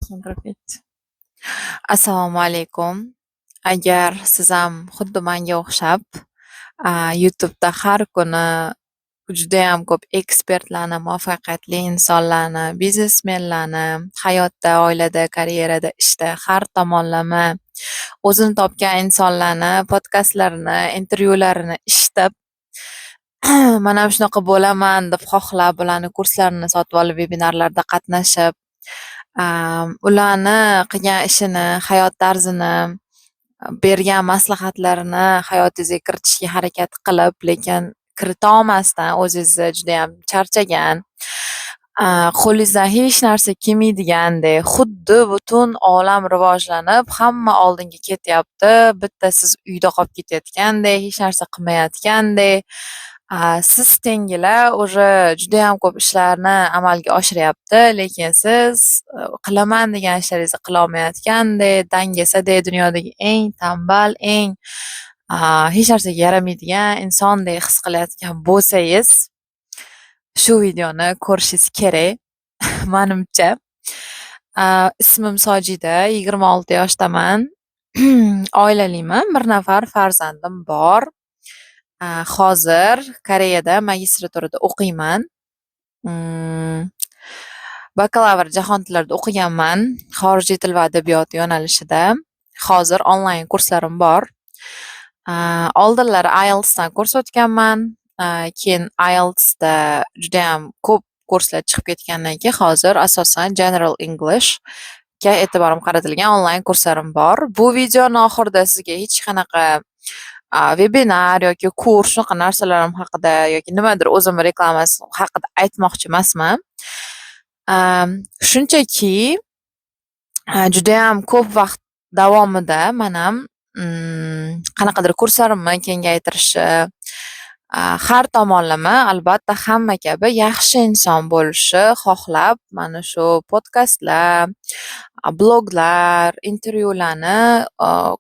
So'ngra Assalomu alaykum. Agar siz ham xuddi menga o'xshab, YouTube'da har kuni judayam ko'p ekspertlarni, muvaffaqiyatli insonlarni, biznesmenlarni, hayotda, oilada, karyerada, ishda har tomonlama o'zini topgan insonlarni podkastlarini, intervyularini eshitib, "Men ham shunaqa bo'laman" deb xohlab, ularni kurslarini sotib olib, vebinarlarda qatnashib, ularni qilgan ishini, hayot tarzini, bergan maslahatlarini hayotingizga kiritishga harakat qilib, lekin kirita olmasdan o'zingizni judayam charchagan, qo'lingizdan hech narsa kelmaydigandek, xuddi butun olam rivojlanib, hamma oldinga ketyapti, bitta siz uyda qolib ketayotgandek, hech narsa qilmayotgandek, siz tengilar уже judayam ko'p ishlarni amalga oshiryapti, lekin siz qilaman degan ishlaringizni qilolmayotgandek, dangasadek, dunyodagi eng tanbal, eng hech narsaga yaramaydigan insondek his qilayotgan bo'lsangiz, shu videoni ko'rishingiz kerak, menimcha. Ismim Sojida, 26 yoshdaman. Oilaliman, bir nafar farzandim bor. Hozir Koreyada magistraturada o'qiyman. Bakalavr jahon tillarida o'qiganman, xorijiy til va adabiyot yo'nalishida. Hozir onlayn kurslarim bor. Oldinlari IELTSdan kurs o'tganman, keyin IELTSda judayam ko'p kurslar chiqib ketgandan keyin hozir asosan General Englishga e'tiborim qaratilgan onlayn kurslarim bor. Bu videoni oxirida sizga hech qanaqa vebinar yoki kurs shunaqa narsalarim haqida yoki nimadir o'zim reklamasi haqida aytmoqchi emasman. Shunchaki judayam ko'p vaqt davomida men ham qanaqadir kurslarimni kengaytirishi, har tomonlama albatta hamma kabi yaxshi inson bo'lishni xohlab, mana shu podkastlar, bloglar, intervyularni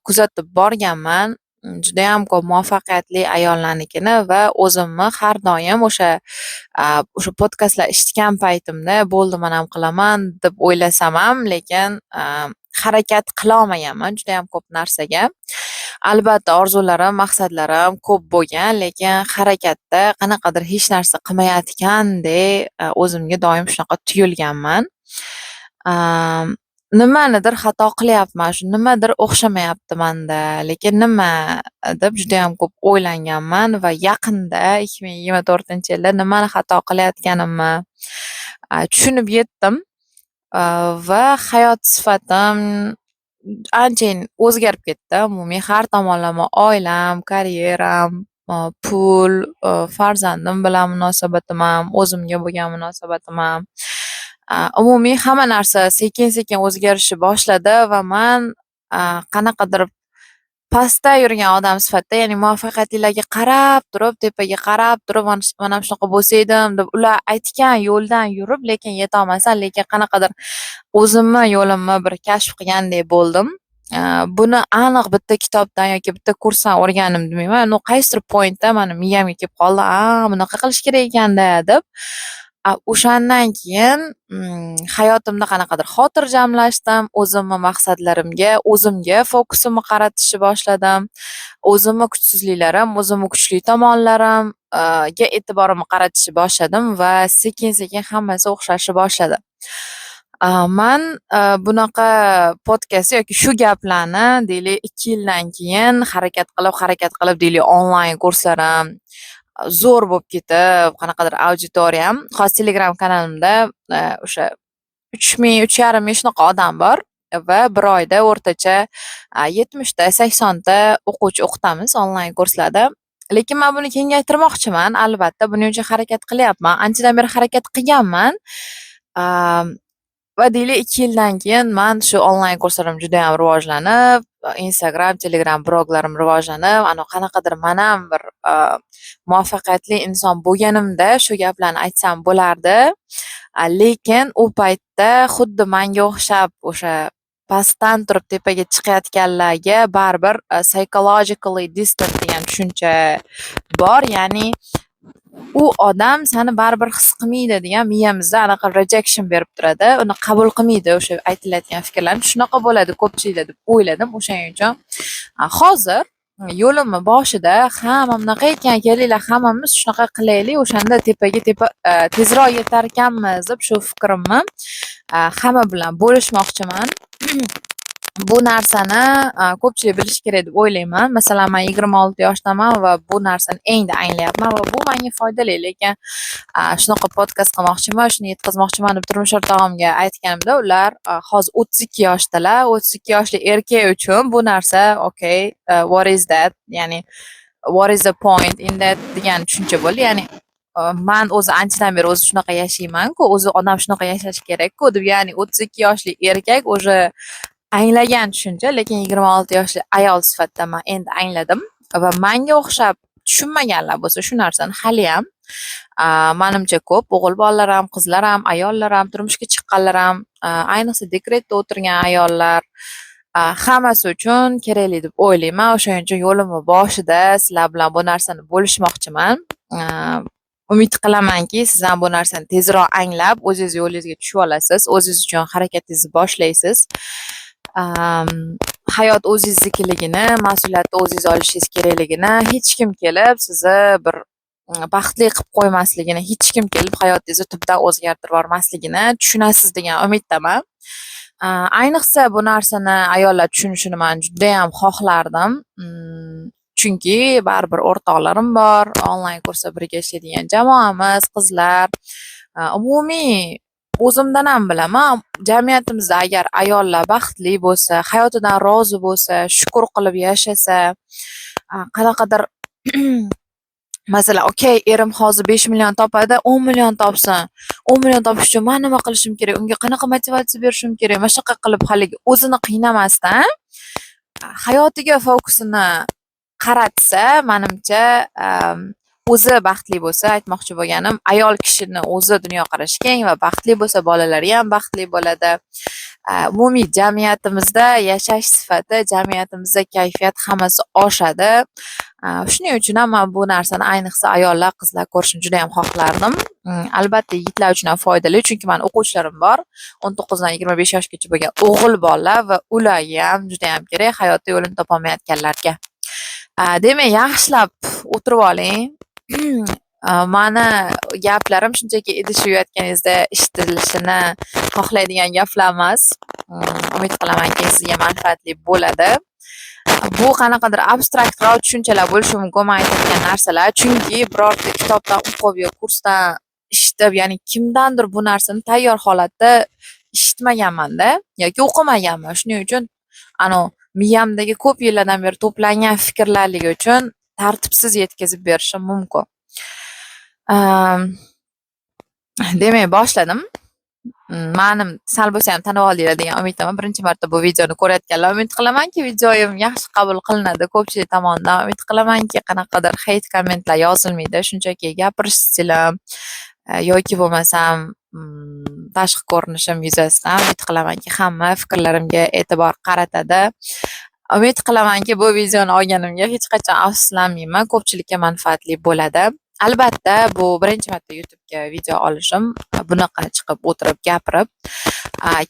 kuzatib borganman. Judayam ko'p muvaffaqiyatli ayollarnikini va o'zimni har doim o'sha podkastlar eshitgan paytimda bo'ldi, men ham qilaman deb o'ylasam ham, lekin harakat qilolmaganman judayam ko'p narsaga. Albatta orzularim, maqsadlarim ko'p bo'lgan, lekin harakatda qanaqadir hech narsa qilmayotgandek o'zimga doim shunaqa tuyulganman. Nimanidir xato qilyapman, shu nimadir o'xshamayapti menda, lekin nima deb judayam ko'p o'ylanganman va yaqinda 2024-yilda nimani xato qilayotganimni tushunib yetdim va hayot sifatim anchayin o'zgarib ketdi. Umumiy har tomonlama oilam, karyeram, pul, farzandim bilan munosabatim ham, o'zimga bo'lgan munosabatim ham, umumiy hamma narsa sekin-sekin o'zgarishni boshladi va men qanaqadir pastda yurgan odam sifatida, ya'ni muvaffaqiyatlilarga qarab turib, tepaga qarab turib, men ham shunaqa bo'lsaydim deb ular aytgan yo'ldan yurib, lekin yetolmasam, lekin qanaqadir o'zimni yo'limni bir kashf qilgandek bo'ldim. Buni aniq bitta kitobdan yoki bitta kursdan o'rgandim demayman. Qaysidir pointda meni miyamga kelib qoldi, bunaqa qilish kerak ekanda deb. O'shandan keyin hayotimda qanaqadir xotirjamlashdim, o'zimni maqsadlarimga, o'zimga fokusimni qaratishni boshladim. O'zimni kuchsizliklarim, o'zimni kuchli tomonlarimga e'tiborimni qaratishni boshladim va sekin-sekin hammasi o'xshashni boshladi. Men bunaqa podkast yoki shu gaplarni deylik 2 yildan keyin harakat qilib deylik onlayn kurslarim zo'r bo'lib ketib, qanaqadir auditoriyam, hozir Telegram kanalimda o'sha 3000, 3,5 shunaqa odam bor va bir oyda o'rtacha 70 ta, 80 ta o'quvchi o'qitamiz onlayn kurslarda. Lekin men buni kengaytirmoqchiman, albatta buning uchun harakat qilyapman. Anchadan beri harakat qilganman. Va deylik 2 yildan keyin men shu onlayn kurslarim juda ham rivojlanib, Instagram, Telegram bloglarim rivojlanib, qanaqadir men ham bir muvaffaqiyatli inson bo'lganimda shu gaplarni aytsam bo'lardi. Lekin u paytda xuddi menga o'xshab o'sha pastdan turib tepaga chiqayotganlarga baribir psychologically distant degan tushuncha bor, ya'ni u odam seni baribir his qilmaydi degan miyamizda anaqa rejection berib turadi. Uni qabul qilmaydi o'sha aytilayotgan fikrlarni. Shunaqa bo'ladi ko'pchilikda deb o'yladim. O'shaning uchun hozir yo'limni boshida hamma bunaqa ekan, kelinglar hammamiz shunaqa qilaylik, o'shanda tepaga tezroq yetar ekanmiz deb shu fikrimni hamma bilan bo'lishmoqchiman. Bu narsani ko'pchilik bilishi kerak deb o'ylayman. Masalan, men 26 yoshdaman va bu narsani endi anglayapman va bu menga foydali. Lekin shunaqa podkast qilmoqchiman, shuni yetkazmoqchiman deb turmush o'rtog'imga aytganimda, ular hozir 32 yoshdalar. 32 yoshli erkak uchun bu narsa okay, what is that? Ya'ni what is the point in that degan tushuncha bo'ldi. Ya'ni man o'zi anchadan beri o'zi shunaqa yashayman-ku, o'zi odam shunaqa yashash kerak-ku deb, ya'ni 32 yoshli erkak o'sha anglagan tushuncha, lekin 26 yoshli ayol sifatida men endi angladim va menga o'xshab tushunmaganlar bo'lsa shu narsani haliyam menimcha ko'p o'g'il bolalar ham, qizlar ham, ayollar ham, turmushga chiqqanlar ham, ayniqsa dekretda o'tirgan ayollar hammasi uchun kerakli deb o'ylayman. O'shaning uchun yo'limni boshida sizlar bilan bu narsani bo'lishmoqchiman. Umid qilamanki, siz ham bu narsani tezroq anglab, o'zingiz yo'lingizga tushib olasiz, o'zingiz uchun harakatingizni boshlaysiz. Hayot o'zingiznikiligini, mas'uliyatni o'zingiz olishingiz kerakligini, hech kim kelib sizni bir baxtli qilib qo'ymasligini, hech kim kelib hayotingizni tubdan o'zgartirib yubormasligini tushunasiz degan umiddaman. Ayniqsa bu narsani ayollar tushunishini men juda ham xohlardim. Chunki baribir o'rtoqlarim bor, onlayn kursda birga ishlaydigan jamoamiz, qizlar, umumiy o'zimdan ham bilaman, jamiyatimizda agar ayollar baxtli bo'lsa, hayotidan rozi bo'lsa, shukr qilib yashasa, qanaqadir masalan, okay, erim hozir 5 million topadi, 10 million topsin. 10 million topish uchun men nima qilishim kerak? Unga qanaqa motivatsiya berishim kerak? Mana shunaqa qilib haligi o'zini qiynamasdan hayotiga fokusini qaratsa, menimcha o'zi baxtli bo'lsa, aytmoqchi bo'lganim, ayol kishini o'zi dunyoqarashi keng va baxtli bo'lsa, bolalari ham baxtli bo'ladi. Umumiy jamiyatimizda yashash sifati, jamiyatimizda kayfiyat hammasi oshadi. Shuning uchun ham men bu narsani ayniqsa ayollar, qizlar ko'rishni juda ham xohlardim. Albatta yigitlar uchun ham foydali, chunki men o'quvchilarim bor, 19 dan 25 yoshgacha bo'lgan o'g'il bolalar va ularga ham juda ham kerak hayotda yo'lini topolmayotganlarga. Demak, yaxshilab o'tirib oling. Mani gaplarim shunchaki idishib yotganingizda eshitilishini xohlaydigan gaplar emas. Umid qilamanki, sizga manfaatli bo'ladi. Bu qanaqadir abstraktroq tushunchalar bo'lishi mumkin men aytayotgan narsalar, chunki birorta kitobdan o'qib yo kursdan eshitib, ya'ni kimdandir bu narsani tayyor holatda eshitmaganman-da yoki o'qimaganman. Shuning uchun miyamdagi ko'p yillardan beri to'plangan fikrlarligi uchun tartibsiz yetkazib berishim mumkin. Demak, boshladim. Menim sal bo'lsa ham tanib oldinglar degan umiddaman. Birinchi marta bu videoni ko'rayotganlar umid qilamanki, videoyim yaxshi qabul qilinadi ko'pchilik tomonidan. Umid qilamanki, qanaqadir hate kommentlar yozilmaydi. Shunchaki gapirish stilim yoki bo'lmasam tashqi ko'rinishim yuzasidan umid qilamanki, hamma fikrlarimga e'tibor qaratadi. Umid qilamanki, bu videoni olganimga hech qachon afsuslanmayman. Ko'pchilikka manfaatli bo'ladi. Albatta, bu birinchi marta YouTube'ga video olishim, bunaqa chiqib o'tirib gapirib,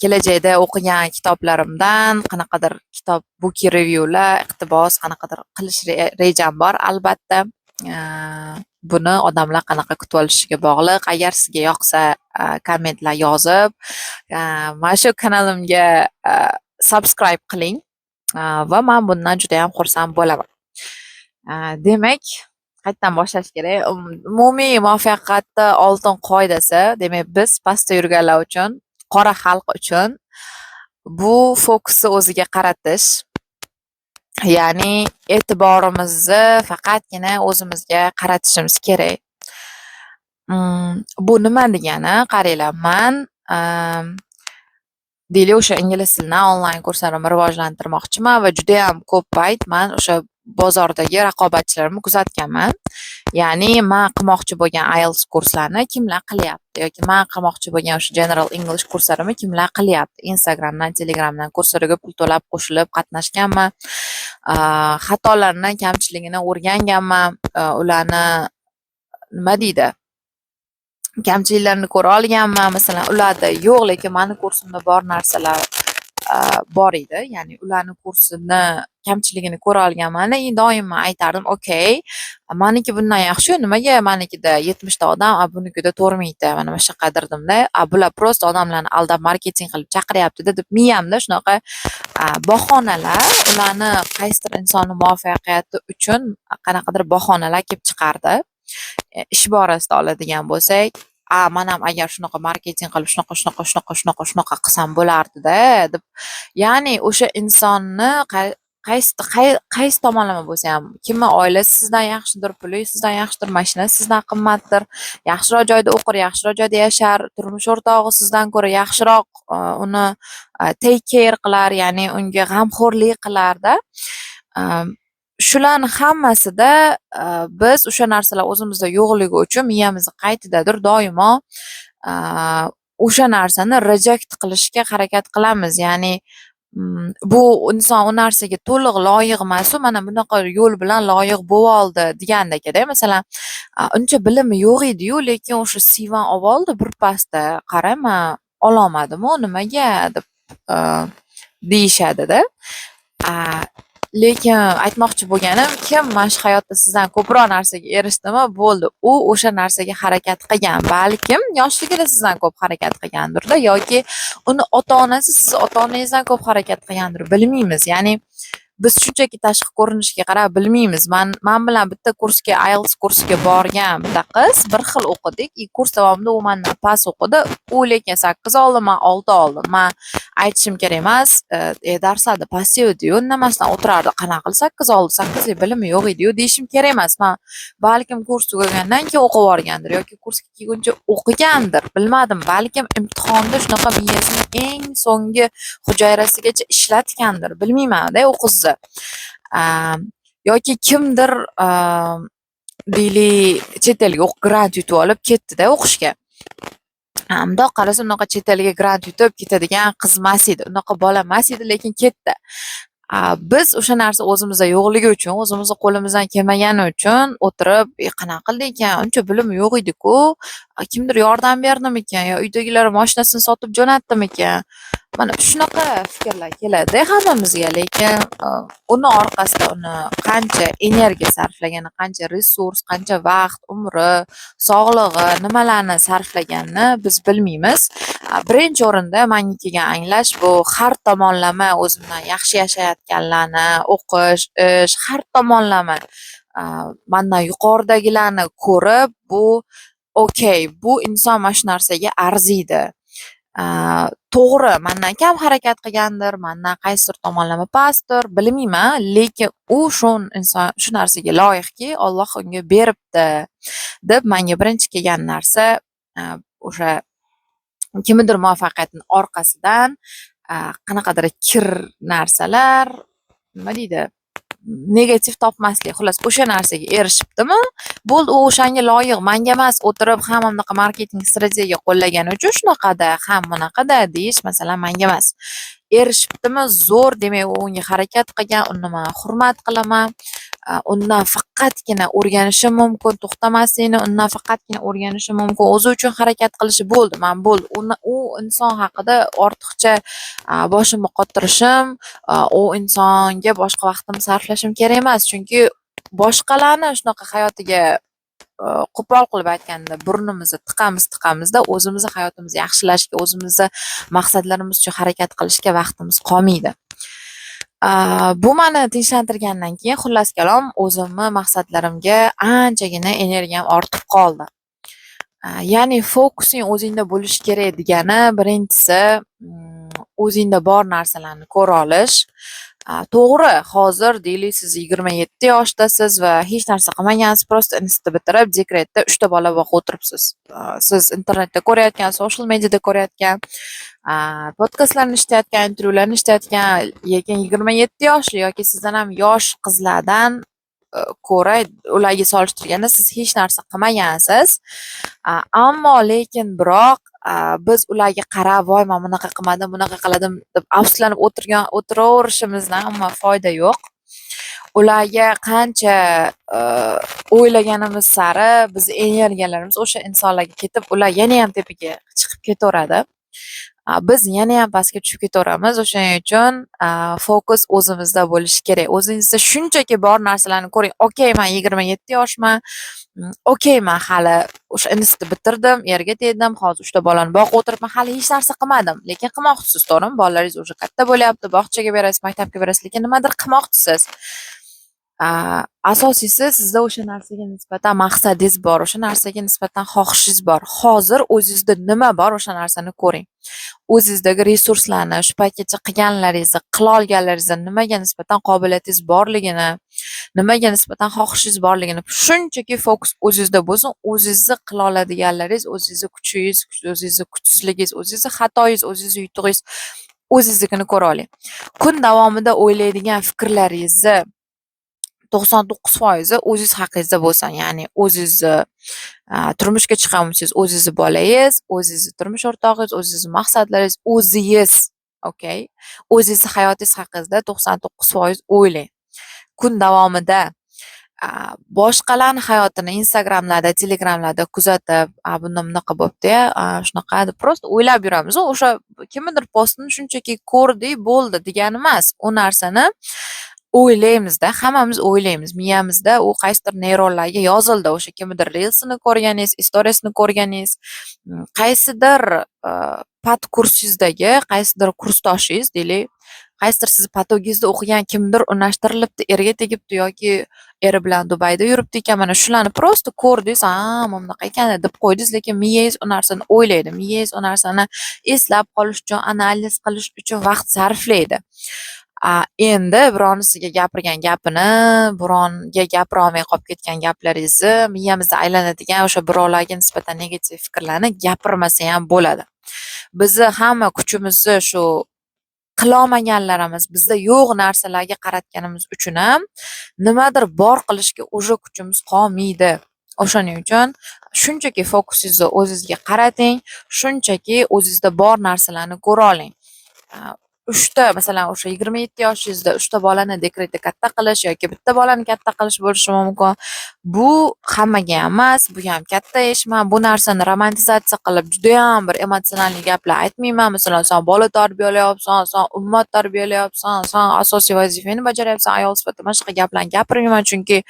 kelajakda o'qigan kitoblarimdan qanaqadir kitob book reviewlar, iqtibos qanaqadir qilish rejam bor. Albatta, buni odamlar qanaqa kutib olishiga bog'liq. Agar sizga yoqsa, kommentlar yozib, mana shu kanalimga subscribe qiling va men bundan juda ham xursand bo'laman. Demak, qayerdan boshlash kerak? Umumiy muvaffaqiyatni oltin qoidasi, demak, biz pastda yurganlar uchun, qora xalq uchun bu fokusni o'ziga qaratish, ya'ni e'tiborimizni faqatgina o'zimizga qaratishimiz kerak. Bu nima degani? Qaranglar, men deylik o'sha ingliz tilini onlayn kurslarimni rivojlantirmoqchiman va juda ham ko'p payt men o'sha bozordagi raqobatchilarimni kuzatganman. Ya'ni men qilmoqchi bo'lgan IELTS kurslarni kimlar qilyapti yoki men qilmoqchi bo'lgan o'sha General English kurslarimni kimlar qilyapti. Instagramdan, Telegramdan kurslariga pul to'lab qo'shilib qatnashganman. Xatolarni, kamchiligini o'rganganman. Ularni nima deydi, kamchiliklarni ko'ra olganman. Masalan, ularda yo'q, lekin mani kursimda bor narsalar bor edi. Ya'ni ularni kursini kamchiligini ko'ra olganman. Doim aytardim, okey, maniki bundan yaxshi, nimaga manikida 70 ta odam, bunikida 4 mingta, mana shunaqa qidirdimda. Bular prosta odamlarni aldab marketing qilib chaqiryapti-da deb miyamda shunaqa bahonalar, ularni qaysidir insonni muvaffaqiyati uchun qanaqadir bahonalar kelib chiqardi. Ish borasida oladigan bo'lsak, man ham agar shunaqa marketing qilib shunaqa qilsam bo'lardi-da deb. Ya'ni o'sha insonni qaysi tomonlama bo'lsa ham, kimni oilasi sizdan yaxshidir, puli sizdan yaxshidir, mashinasi sizdan qimmatdir, yaxshiroq joyda o'qir, yaxshiroq joyda yashar, turmush o'rtog'i sizdan ko'ra yaxshiroq uni take care qilar, ya'ni unga g'amxo'rlik qilarda. Shularni hammasida biz o'sha narsalar o'zimizda yo'qligi uchun miyamizni qaytidadir doimo o'sha narsani reject qilishga harakat qilamiz. Ya'ni bu inson u narsaga to'liq loyiq emas, mana bunaqa yo'l bilan loyiq bo'ldi degandek-da. Masalan, uncha bilimi yo'q edi-yu, lekin o'sha CV-ni oldi birpasda, qarama, ololmadim-u, nimaga deb deyishadi-da. Lekin aytmoqchi bo'lganim, kim mana shu hayotda sizdan ko'proq narsaga erishdimi, bo'ldi, u o'sha narsaga harakat qilgan. Balkim yoshligida sizdan ko'p harakat qilgandir-da, yoki uni ota-onasi siz ota-onangizdan ko'p harakat qilgandir, bilmaymiz. Ya'ni biz shunchaki tashqi ko'rinishga qarab bilmaymiz. Men bilan bitta kursga, IELTS kursiga borgan bitta qiz bir xil o'qidik. Kurs davomida u mendan past o'qidi. U lekin 8 oldi, men 6 oldim. Men aytishim kerak emas, darslarda passiv edi-yu, indamasdan o'tirardi. Qanaqa qilib 8 oldi? 8 bilimi yo'q edi-yu deyishim kerak emas. Men balkim kurs tugagandan keyin o'qib o'rgandir yoki kursga kelguncha o'qigandir, bilmadim. Balkim imtihonda shunaqa miyasini eng so'nggi hujayrasigacha ishlatgandir, bilmayman-da u qizni. Yoki kimdir deylik chet elga grant yutib olib ketdi-da o'qishga. Mundoq qarasa unaqa chet elga grant yutib ketadigan qiz emas edi, unaqa bola emas edi, lekin ketdi. Biz o'sha narsa o'zimizda yo'qligi uchun, o'zimizni qo'limizdan kelmagani uchun o'tirib, qanaqa qildi ekan, uncha bilim yo'q edi-ku, kimdir yordam berdimikan yo uydagilar mashinasini sotib jo'natdimikan. Mana shunaqa fikrlar keladi hammamizga, lekin uni orqasida uni qancha energiya sarflagani, qancha resurs, qancha vaqt, umri, sog'lig'i, nimalarni sarflaganini biz bilmaymiz. Birinchi o'rinda menga kelgan anglash bu har tomonlama o'zimdan yaxshi yashayotganlarni, o'qish, ish, har tomonlama mendan yuqoridagilarni ko'rib, bu okey, bu inson mana shu narsaga arziydi. To'g'ri, mendan kam harakat qilgandir, mendan qaysidir tomonlama pastdir, bilmayman, lekin u inson shu narsaga loyiqki, Alloh unga beribdi deb menga birinchi kelgan narsa o'sha kimnidir muvaffaqiyatining orqasidan qanaqadir kir narsalar, nima deydi, negativ topmaslik. Xullas, o'sha narsaga erishibdimi, bo'ldi, u o'shanga loyiq, menga emas, o'tirib hamma bunaqa marketing strategiya qo'llagani uchun shunaqada, ham bunaqada deyish masalan menga emas. Erishibdimi, zo'r, demak u unga harakat qilgan, uni men hurmat qilaman. Undan faqatgina o'rganishim mumkin, to'xtamaslikni undan faqatgina o'rganishim mumkin, o'zi uchun harakat qilishi, bo'ldi, men bo'ldi. U inson haqida ortiqcha boshimni qottirishim, u insonga boshqa vaqtimni sarflashim kerak emas, chunki boshqalarni shunaqa hayotiga qo'pol qilib aytganda burnimizni tiqamizda o'zimizni hayotimizni yaxshilashga, o'zimizni maqsadlarimiz uchun harakat qilishga vaqtimiz qolmaydi. Bu meni tinchlantirgandan keyin xullas kalom o'zimni maqsadlarimga anchagina energiyam ortib qoldi. Ya'ni fokusing o'zingda bo'lishi kerak degani, birinchisi o'zingda bor narsalarni ko'ra olish. To'g'ri, hozir deylik siz 27 yoshdasiz va hech narsa qilmagansiz, prosta institutni bitirib, dekretda 3 ta bola boqib o'tiribsiz. Siz internetda ko'rayotgan, social mediada ko'rayotgan, podkastlarni eshitayotgan, intervyularni eshitayotgan, lekin 27 yoshli yoki sizdan ham yosh qizlardan ko'ra ularga solishtirganda siz hech narsa qilmagansiz. Ammo lekin biroq biz ularga qarab, voy, men bunaqa qilmadim, bunaqa qiladim deb afsuslanib o'tiraverishimizdan umuman foyda yo'q. ularga qancha o'ylaganimiz sari biz energiyalarimiz o'sha insonlarga ketib, ular yanayam tepaga chiqib ketaveradi. Biz yanayam pastga tushib ketaveramiz. O'shaning uchun fokus o'zimizda bo'lishi kerak. O'zingizda shunchaki bor narsalarni ko'ring. Okay, men 27 yoshman. Okay, men hali o'sha institutni bitirdim, erga tegdim, hozir 3 ta bolani boqib o'tiribman, hali hech narsa qilmadim. Lekin qilmoqchisiz, to'g'rimi? Bolalaringiz o'sha katta bo'lyapti, bog'chaga berasiz, maktabga berasiz, lekin nimadir qilmoqchisiz. Asosiysi sizda o'sha narsaga nisbatan maqsadingiz bor, o'sha narsaga nisbatan xohishingiz bor. Hozir o'zingizda nima bor, o'sha narsani ko'ring. O'zingizdagi resurslarni, shu paytgacha qilganlaringizni, qila olganlaringizni, nimaga nisbatan qobiliyatingiz borligini, nimaga nisbatan xohishingiz borligini, shunchaki fokus o'zingizda bo'lsin. O'zingizni qila oladiganlaringiz, o'zingizni kuchingiz, o'zingizni kuchsizligingiz, o'zingizni xatoyingiz, o'zingizni yutug'ingiz, o'zingiznikini ko'ra oling. Kun davomida o'ylaydigan fikrlaringizni 99% o'zingiz haqingizda bo'lsin. Ya'ni o'zingizni turmushga chiqamoqchisiz, o'zingizni bolangiz, o'zingizni turmush o'rtog'ingiz, o'zingizni maqsadlaringiz, o'zingiz, okay? O'zingizni hayotingiz haqida 99% o'ylang. Kun davomida boshqalarning hayotini Instagramlarda, Telegramlarda kuzatib, bunda bunaqa bo'pti-ya, shunaqa deb prosta o'ylab yuramiz. O'sha kimnidir postini shunchaki ko'rdik, bo'ldi degani emas. U narsani o'ylaymizda, hammamiz o'ylaymiz. Miyamizda u qaysidir neyronlarga yozildi. O'sha kimnidir reelsini ko'rganingiz, storiesini ko'rganingiz, qaysidir pat kursingizdagi qaysidir kursdoshingiz, deylik, qaysidir sizni patogingizda o'qigan kimdir unashtirilibdi, erga tegibdi yoki eri bilan Dubayda yuribdi ekan, mana shularni prosta ko'rdingiz, mana bunaqa ekan deb qo'ydingiz, lekin miyangiz u narsani o'ylaydi. Miyangiz u narsani eslab qolish uchun, analiz qilish uchun vaqt sarflaydi. Endi birovni sizga gapirgan gapini, birovga gapira olmay qolib ketgan gaplaringizni, miyamizda aylanadigan o'sha birovlarga nisbatan negativ fikrlarni gapirmasa ham bo'ladi. Bizni hamma kuchimizni shu qilolmaganlarimiz, bizda yo'q narsalarga qaratganimiz uchun ham nimadir bor qilishga o'sha kuchimiz qolmaydi. O'shaning uchun shunchaki fokusingizni o'zingizga qarating, shunchaki o'zingizda bor narsalarni ko'ra oling. 3 ta, masalan, o'sha 27 yoshingizda 3 ta bolani dekretda katta qilish yoki bitta bolani katta qilish bo'lishi mumkin. Bu hammaga emas, bu ham katta ish. Men bu narsani romantizatsiya qilib juda ham bir emotsional gaplar aytmayman. Masalan, sen bola tarbiyalayapsan, sen ummat tarbiyalayapsan, sen asosiy vazifangni bajaryapsan ayol sifatida. Mana shunaqa gaplarni gapirmayman, chunki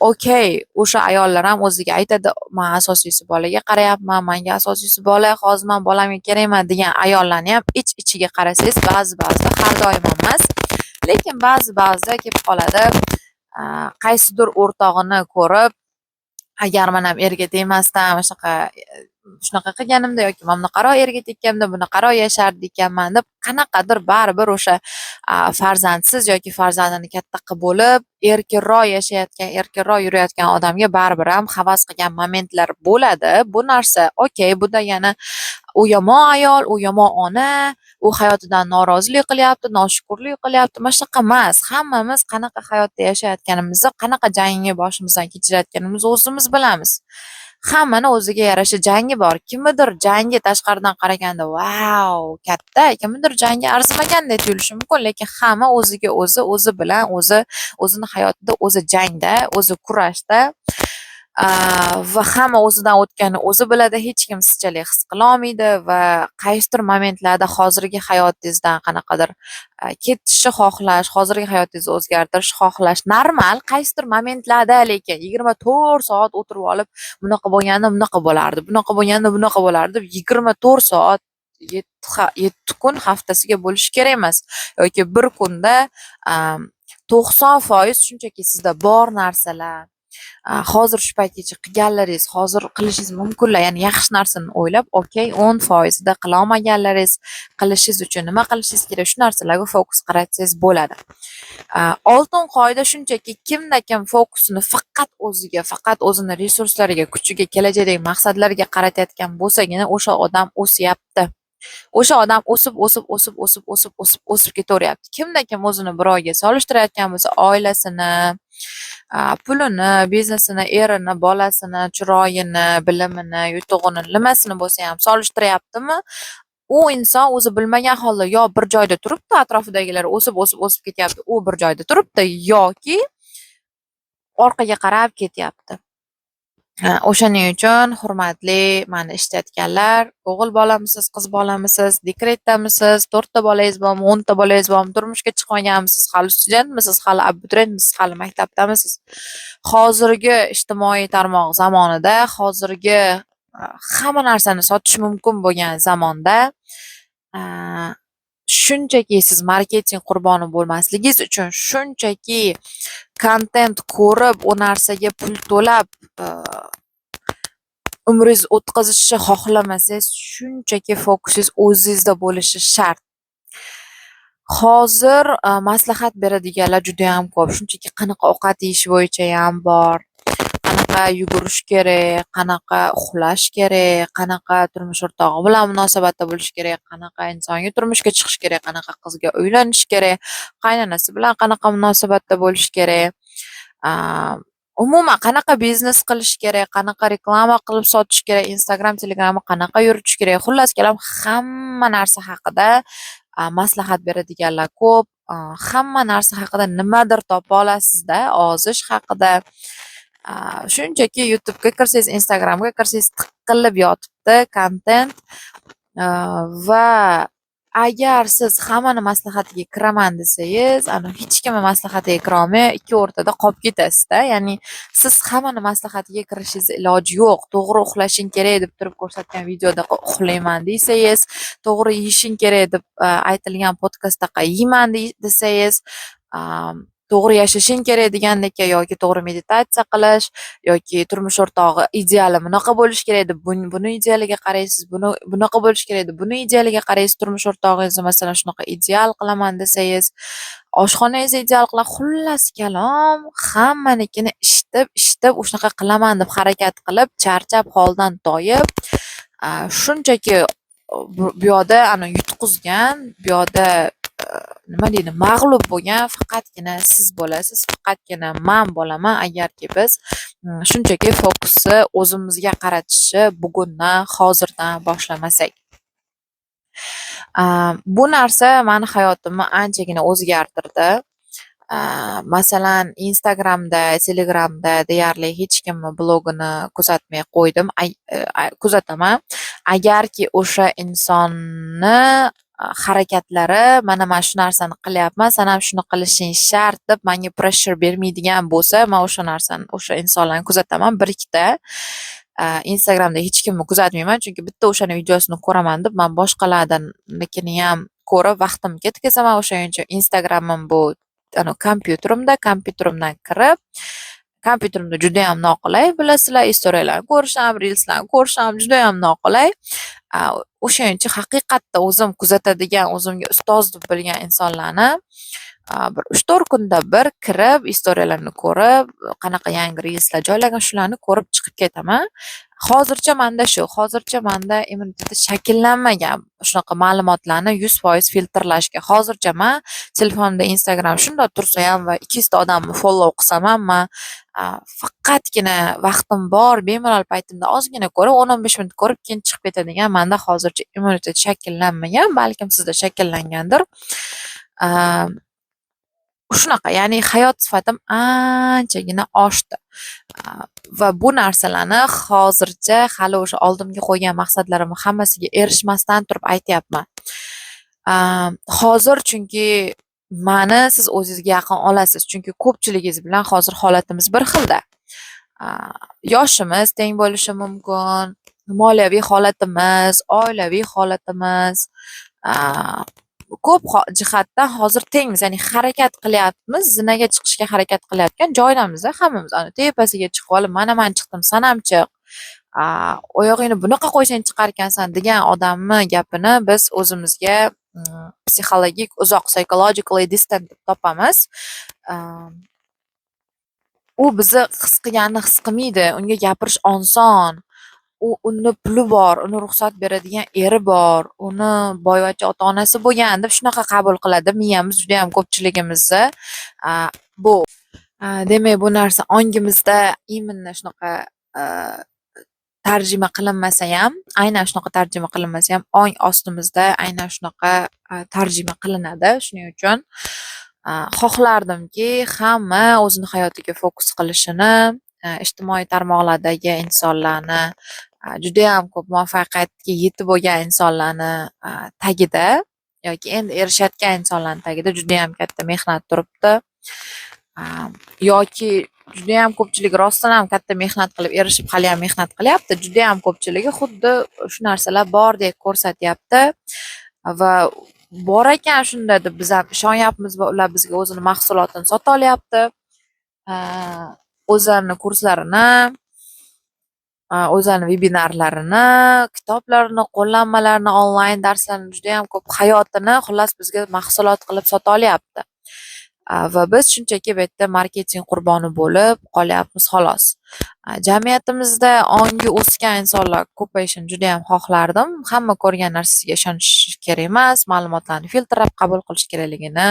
okay, o'sha ayollar ham o'ziga aytadi, men asosiysi bolaga qarayapman, menga asosiysi bola, hozir men bolamga kerakman degan ayollarni ham ich-ichiga qarasangiz, ba'zida har doim emas, lekin ba'zida kelib qoladi. Qaysidir o'rtog'ini ko'rib, agar men ham erga tegmasdan shunaqa qilganimda yoki men bunaqaroq erga tekkanimda bunaqaroq yashardi ekanman deb qanaqadir baribir o'sha farzandsiz yoki farzandini katta qilib bo'lib erkinroq yashayotgan, erkinroq yurayotgan odamga baribir ham havas qilgan momentlar bo'ladi. Bu narsa okay, bu degani u yomon ayol, u yomon ona, u hayotidan norozilik qilyapti, noshukrlik qilyapti. Mana shunaqa emas. Hammamiz qanaqa hayotda yashayotganimizni, qanaqa jangni boshimizdan kechirayotganimizni o'zimiz bilamiz. Hammani o'ziga yarasha jangi bor. Kimnidir jangi tashqaridan qaraganda wow, katta, kimnidir jangi arzimagandek tuyulishi mumkin, lekin hamma o'ziga o'zi bilan o'zini hayotida o'zi jangda, o'zi kurashda va hamma o'zidan o'tganini o'zi biladi. Hech kim sizchalik his qila olmaydi va qaysidir momentlarda hozirgi hayotingizdan qanaqadir ketishni xohlash, hozirgi hayotingizni o'zgartirish xohlash normal. Qaysidir momentlarda, lekin 24 soat o'tirib olib, bunaqa bo'lganda bunaqa bo'lardi, bunaqa bo'lganda bunaqa bo'lardi deb 24 soat 7 kun haftasiga bo'lishi kerak emas. Yoki bir kunda 90% shunchaki sizda bor narsalar, hozir shu paytgacha qilganlaringiz, hozir qilishingiz mumkinlar, ya'ni yaxshi narsani o'ylab, okay, 10% da qila olmaganlaringiz, qilishingiz uchun nima qilishingiz kerak, shu narsalarga fokus qaratsangiz bo'ladi. Oltin qoida shunchaki kimda-kim fokusini faqat o'ziga, faqat o'zini resurslariga, kuchiga, kelajakdagi maqsadlariga qaratayotgan bo'lsagina o'sha odam o'syapti. O'sha odam o'sib ketaveryapti. Kimda-kim o'zini birovga solishtirayotgan bo'lsa, oilasini, pulini, biznesini, erini, bolasini, chiroyini, bilimini, yutug'ini, nimasini bo'lsa ham solishtiryaptimi? u inson o'zi bilmagan holda yo bir joyda turibdi, atrofidagilar o'sib ketyapti, u bir joyda turibdi yoki orqaga qarab ketyapti. O'shaning uchun hurmatli mani eshitayotganlar, o'g'il bolamisiz, qiz bolamisiz, dekretdamisiz, 4 ta bolangiz bormi, 10 ta bolangiz bormi, turmushga chiqmaganmisiz, hali studentmisiz, hali abituriyentmisiz, hali maktabdamisiz? Hozirgi ijtimoiy tarmoq zamonida, hozirgi hamma narsani sotish mumkin bo'lgan zamonda shunchaki siz marketing qurboni bo'lmasligingiz uchun, shunchaki kontent ko'rib, u narsaga pul to'lab umringiz o'tkazishni xohlamasangiz, shunchaki fokusingiz o'zingizda bo'lishi shart. Hozir maslahat beradiganlar juda ham ko'p. Shunchaki qanaqa ovqat yeyish bo'yicha ham bor. Qanaqa yugurish kerak, qanaqa uxlash kerak, qanaqa turmush o'rtog'i bilan munosabatda bo'lish kerak, qanaqa insonga turmushga chiqish kerak, qanaqa qizga uylanish kerak, qaynonasi bilan qanaqa munosabatda bo'lish kerak, umuman qanaqa biznes qilish kerak, qanaqa reklama qilib sotish kerak, Instagram, Telegramni qanaqa yuritish kerak. Xullas kalom, hamma narsa haqida maslahat beradiganlar ko'p. Hamma narsa haqida nimadir topa olasizda, ozish haqida. Shunchaki YouTube'ga kirsangiz, Instagramga kirsangiz tiqilib yotibdi kontent va agar siz hammani maslahatiga kiraman desangiz, hech kimni maslahatiga kirolmay ikki o'rtada qolib ketasizda. Ya'ni siz hammani maslahatiga kirishingiz iloji yo'q. To'g'ri uxlashing kerak deb turib ko'rsatgan videoda uxlayman desangiz, to'g'ri yeyishing kerak deb aytilgan podkastda yeyman desangiz, to'g'ri yashashing kerak degandek, yoki to'g'ri meditatsiya qilish, yoki turmush o'rtog'i ideali bunaqa bo'lish kerak deb buni idealiga qaraysiz, bunaqa bo'lish kerak deb buni idealiga qaraysiz. Turmush o'rtog'ingizni masalan shunaqa ideal qilaman desangiz, oshxonangizni ideal qilaman, xullas kalom, hammanikini ishtab o'shunaqa qilaman deb harakat qilib, charchab, holdan toyib, shunchaki bu yoqda yutqizgan, bu yoqda nima deydi, mag'lub bo'lgan faqatgina siz bo'lasiz, faqatgina men bo'laman, agarki biz shunchaki fokusni o'zimizga qaratishni bugundan, hozirdan boshlamasak. Bu narsa meni hayotimni anchagina o'zgartirdi. Masalan, Instagramda, Telegramda deyarli hech kimni blogini kuzatmay qo'ydim. Kuzataman. Agarki o'sha insonni harakatlari mana shu narsani qilyapman, sen ham shuni qilishing shart deb menga pressure bermaydigan bo'lsa, men o'sha narsani, o'sha insonlarni kuzataman. Bir ikkita Instagramda hech kimni kuzatmayman, chunki bitta o'shani videosini ko'raman deb men boshqalarnikini ham ko'rib vaqtimni ketkazaman. O'shaning uchun Instagramim bu kompyuterimdan kirib, kompyuterimda juda ham noqulay, bilasizlar, istoriyalarni ko'rishim, reelslarni ko'rishim juda ham noqulay. O'shaning uchun haqiqatda o'zim kuzatadigan, o'zimga ustoz deb bilgan insonlarni bir 3-4 kunda bir kirib, istoriyalarni ko'rib, qanaqa yangi reelslar joylagan shularni ko'rib chiqib ketaman. Hozircha menda immuniteti shakllanmagan shunaqa ma'lumotlarni 100% filtrlashga. Hozircha men telefonimda Instagram shunday tursa ham va 200 ta odamni follow qilsam ham, men faqatgina vaqtim bor, bemalol paytimda ozgina ko'rib, 10-15 minut ko'rib keyin chiqib ketadigan. Menda hozircha immunitet shakllanmagan, balkim sizda shakllangandir. Shunaqa, ya'ni hayot sifatim anchagina oshdi. Va bu narsalarni hozircha hali o'sha oldimga qo'ygan maqsadlarimni hammasiga erishmasdan turib aytyapman. Hozir chunki meni siz o'zingizga yaqin olasiz, chunki ko'pchiligingiz bilan hozir holatimiz bir xilda. Yoshimiz teng bo'lishi mumkin, moliyaviy holatimiz, oilaviy holatimiz, ko'p jihatdan hozir tengmiz, ya'ni harakat qilyapmiz, zinaga chiqishga harakat qilayotgan joydamiz hammamiz. Tepasiga chiqib olib, mana men chiqdim, sen ham chiq. Oyog'ingni bunaqa qo'ysang chiqar ekansan degan odamni gapini biz o'zimizga psixologik uzoq, psychologically distant deb topamiz. U bizni his qilganini his qilmaydi, unga gapirish oson. Uni puli bor, uni ruxsat beradigan eri bor, uni boyvachcha ota-onasi bo'lgan deb shunaqa qabul qiladi miyamiz, juda ham ko'pchiligimizni. Bu demak, bu narsa ongimizda imенно shunaqa tarjima qilinmasa ham, aynan shunaqa tarjima qilinmasa ham, ong ostimizda aynan shunaqa tarjima qilinadi. Shuning uchun xohlardimki, hamma o'zini hayotiga fokus qilishini, ijtimoiy tarmoqlardagi insonlarni, judayam ko'p muvaffaqiyatga yetib bo'lgan insonlarni tagida yoki endi erishayotgan insonlarni tagida judayam katta mehnat turibdi. Yoki judayam ko'pchilik rostdan ham katta mehnat qilib erishib hali ham mehnat qilyapti. Judayam ko'pchiligi xuddi shu narsalar bordek ko'rsatyapti va bor ekan shunda deb biz ham ishonyapmiz va ular bizga o'zini mahsulotini sota olyapti. O'zlarini kurslarini, o'zlarini vebinarlarini, kitoblarini, qo'llanmalarini, onlayn darslarni judayam ko'p hayotini xullas bizga mahsulot qilib sota olyapti. Va biz shunchaki bu yerda marketing qurboni bo'lib qolyapmiz xolos. Jamiyatimizda ongi o'sgan insonlar ko'payishini juda ham xohlardim. Hamma ko'rgan narsasiga ishonish kerak emas, ma'lumotlarni filtrlab qabul qilish kerakligini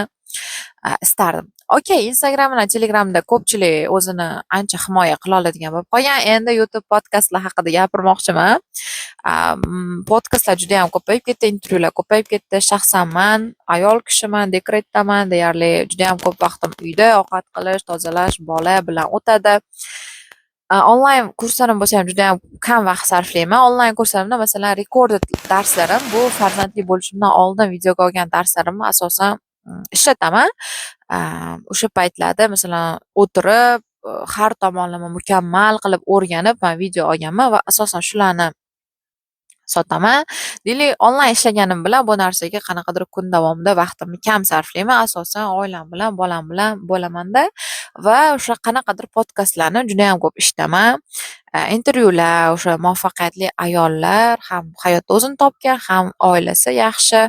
istardim. Okay, Instagram bilan Telegramda ko'pchilik o'zini ancha himoya qila oladigan bo'lib qolgan. Endi YouTube podkastlar haqida gapirmoqchiman. Podkastlar juda ham ko'payib ketdi, intervyular ko'payib ketdi. Shaxsan men ayol kishiman, dekretdaman, deyarli juda ham ko'p vaqtim uyda ovqat qilish, tozalash, bola bilan o'tadi. Onlayn kurslarim bo'lsa ham juda ham kam vaqt sarflayman. Onlayn kurslarimda masalan recorded darslarim, bu farzandli bo'lishimdan oldin videoga olgan darslarimni asosan ishlataman. O'sha paytlarda masalan o'tirib, har tomonlama mukammal qilib o'rganib men video olganman va asosan shularni sotaman. Deylik, onlayn ishlaganim bilan bu narsaga qanaqadir kun davomida vaqtimni kam sarflayman. Asosan oilam bilan, bolam bilan bo'lamanda va o'sha qanaqadir podkastlarni juda ham ko'p eshitaman. Intervyular, o'sha muvaffaqiyatli ayollar ham hayotda o'zini topgan, ham oilasi yaxshi,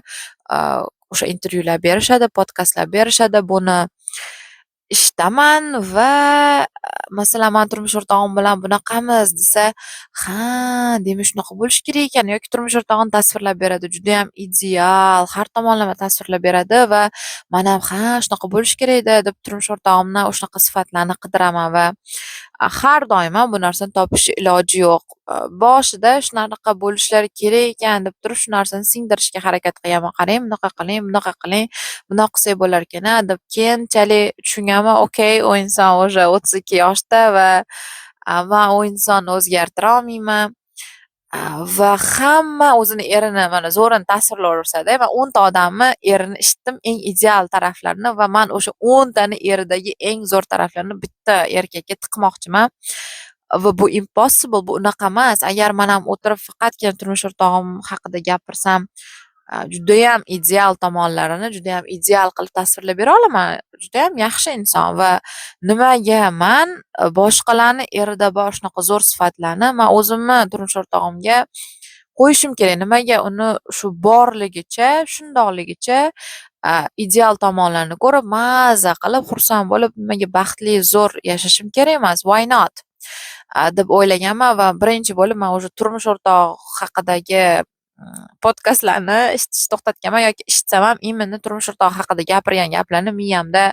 o'sha intervyular berishadi, podkastlar berishadi. Buni eshitaman va masalan men turmush o'rtog'im bilan bunaqamiz desa, ha, demak shunaqa bo'lish kerak ekan, yoki turmush o'rtog'im tasvirlab beradi, juda ham ideal, har tomonlama tasvirlab beradi va men ham ha, shunaqa bo'lish kerak-da deb turmush o'rtog'imdan o'shunaqa sifatlarni qidiraman va har doim ham bu narsani topish iloji yo'q. Boshida shunaqa bo'lishlari kerak ekan deb turib shu narsani singdirishga harakat qilganman. Qarang, bunaqa qiling, bunaqa qiling, bunaqa qilsak bo'lar ekan-a deb keyinchalik tushunganman. Okay, u inson o'sha 32 yoshda va men u insonni o'zgartira olmayman. Va hamma o'zini erini mana zo'rini tasvirlayversada, men 10 ta odamni erini eshitdim, eng ideal taraflarini va men o'sha 10 tani eridagi eng zo'r taraflarini bitta erkakka tiqmoqchiman. Va bu impossible, bu unaqa emas. Agar men ham o'tirib faqatgina turmush o'rtog'im haqida gapirsam, judayam ideal tomonlarini judayam ideal qilib tasvirlab bera olaman. Judayam yaxshi inson va nimaga men boshqalarni erida bor shunaqa zo'r sifatlarni men o'zimni turmush o'rtog'imga qo'yishim kerak? Nimaga uni shu borligicha, shundoqligicha ideal tomonlarini ko'rib, maza qilib, xursand bo'lib, nimaga baxtli, zo'r yashashim kerak emas? Why not? Deb o'ylaganman va birinchi bo'lib men o'sha turmush o'rtog'i haqidagi podkastlarni eshitishni to'xtatganman yoki eshitsam ham именно turmush o'rtog'i haqida gapirgan gaplarni miyamda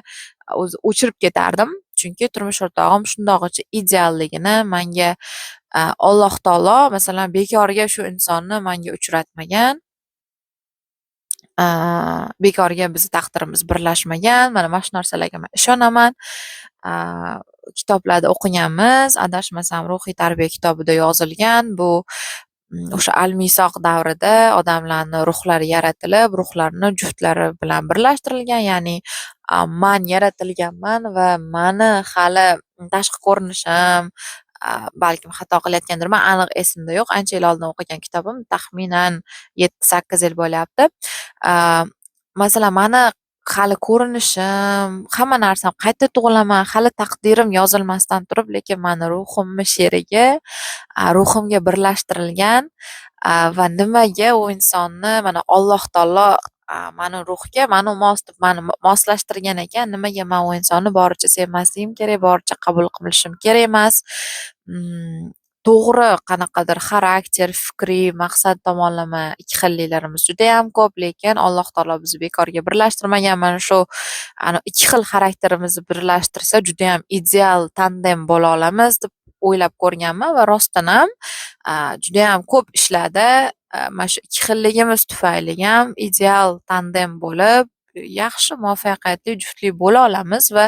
o'zi o'chirib ketardim. Chunki turmush o'rtog'im shundog'icha idealligini menga Alloh taolo masalan bekorga shu insonni menga uchratmagan. Bekorga bizning taqdirimiz birlashmagan. Mana shu narsalarga men ishonaman. Kitoblarda o'qiganmiz, adashmasam ruhiy tarbiya kitobida yozilgan. Bu o'sha al-Misoq davrida odamlarning ruhlari yaratilib, ruhlarni juftlari bilan birlashtirilgan, ya'ni men yaratilganman va meni hali tashqi ko'rinishim, balkim xato qilayotgandirman, aniq esimda yo'q. Ancha yil oldin o'qigan kitobim, taxminan 7-8 yil bo'lyapti. Masalan, meni hali ko'rinishim, hamma narsam qayta tug'ilaman, hali taqdirim yozilmasdan turib, lekin meni ruhimni sherigi, ruhimga birlashtirilgan va nimaga u insonni mana Alloh taolo meni ruhga meni moslashtirgan ekan, nimaga men u insonni boricha sevmasligim kerak, boricha qabul qilishim kerak emas. To'g'ri, qanaqadir xarakter, fikriy, maqsad tomonlama ikki xilliklarimiz juda ham ko'p, lekin Alloh taolo bizni bekorga birlashtirmagan. Mana shu ikki xil xarakterimizni birlashtirsa juda ham ideal tandem bo'la olamiz deb o'ylab ko'rganman va rostdan ham judayam ko'p ishladi. Mana shu ikki xilligimiz tufayli ham ideal tandem bo'lib, yaxshi muvaffaqiyatli juftlik bo'la olamiz va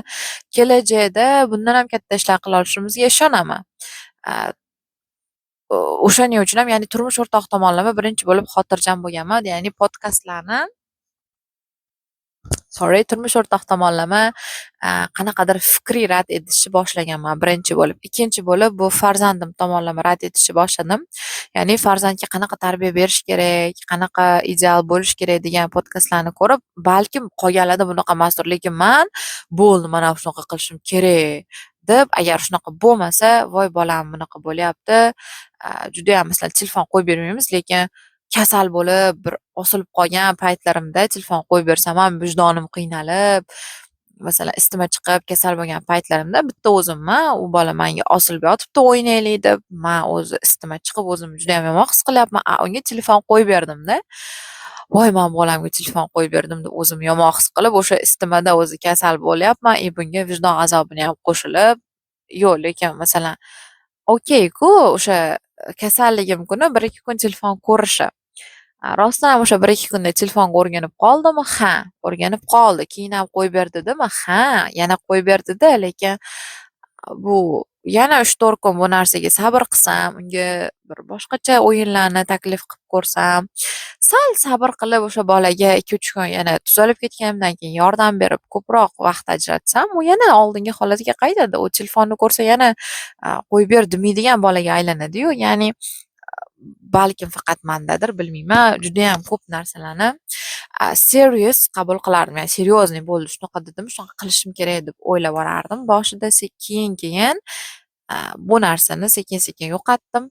kelajakda bundan ham katta ishlar qila olishimizga ishonaman. O'shaning uchun ham, ya'ni turmush o'rtoq tomonlama birinchi bo'lib xotirjam bo'lganman. Ya'ni podkastlarni turmush o'rtoq tomonlama qanaqadir fikriy rad etishni boshlaganman birinchi bo'lib. Ikkinchi bo'lib bu farzandim tomonlama rad etishni boshladim. Ya'ni farzandga qanaqa tarbiya berish kerak, qanaqa ideal bo'lish kerak degan podkastlarni ko'rib, balkim qolganlarda bunaqa emasdir, lekin men bo'ldi, mana shunaqa qilishim kerak deb, agar shunaqa bo'lmasa, voy bolam bunaqa bo'lyapti. Judayam masalan telefon qo'yib bermaymiz, lekin kasal bo'lib, bir osilib qolgan paytlarimda telefon qo'yib bersam ham vijdonim qiynalib, masalan isitma chiqib kasal bo'lgan paytlarimda bitta o'zimman, u bola menga osilib yotibdi o'ynaylik deb, men o'zi isitma chiqib o'zimni juda ham yomon his qilyapman. Unga telefon qo'yib berdimda. Voy, men bolamga telefon qo'yib berdim deb o'zimni yomon his qilib, o'sha isitmada o'zi kasal bo'lyapman, bunga vijdon azobini ham qo'shilib, yo'q, lekin masalan okey-ku, o'sha kasalligim kuni 1-2 kun telefon ko'rishi. Rostdan ham o'sha 1-2 kunda telefonga o'rganib qoldimi? Ha, o'rganib qoldi. Keyin ham qo'yib berdidimi? Ha, yana qo'yib berdida, lekin bu yana 3-4 kun bu narsaga sabr qilsam, unga bir boshqacha o'yinlarni taklif qilib ko'rsam, sal sabr qilib o'sha bolaga 2-3 kun yana tuzalib ketganimdan keyin yordam berib ko'proq vaqt ajratsam, u yana oldingi holatiga qaytadi. U telefonni ko'rsa yana qo'yib ber demaydigan bolaga aylanadi-yu. Ya'ni balkim faqat mendadir, bilmayman. Judayam ko'p narsalarni serious qabul qilardim. Ya'ni seryozni bo'ldi, shunaqa dedim, shunaqa qilishim kerak deb o'ylab borardim. Boshida keyin bu narsani sekin-sekin yo'qotdim.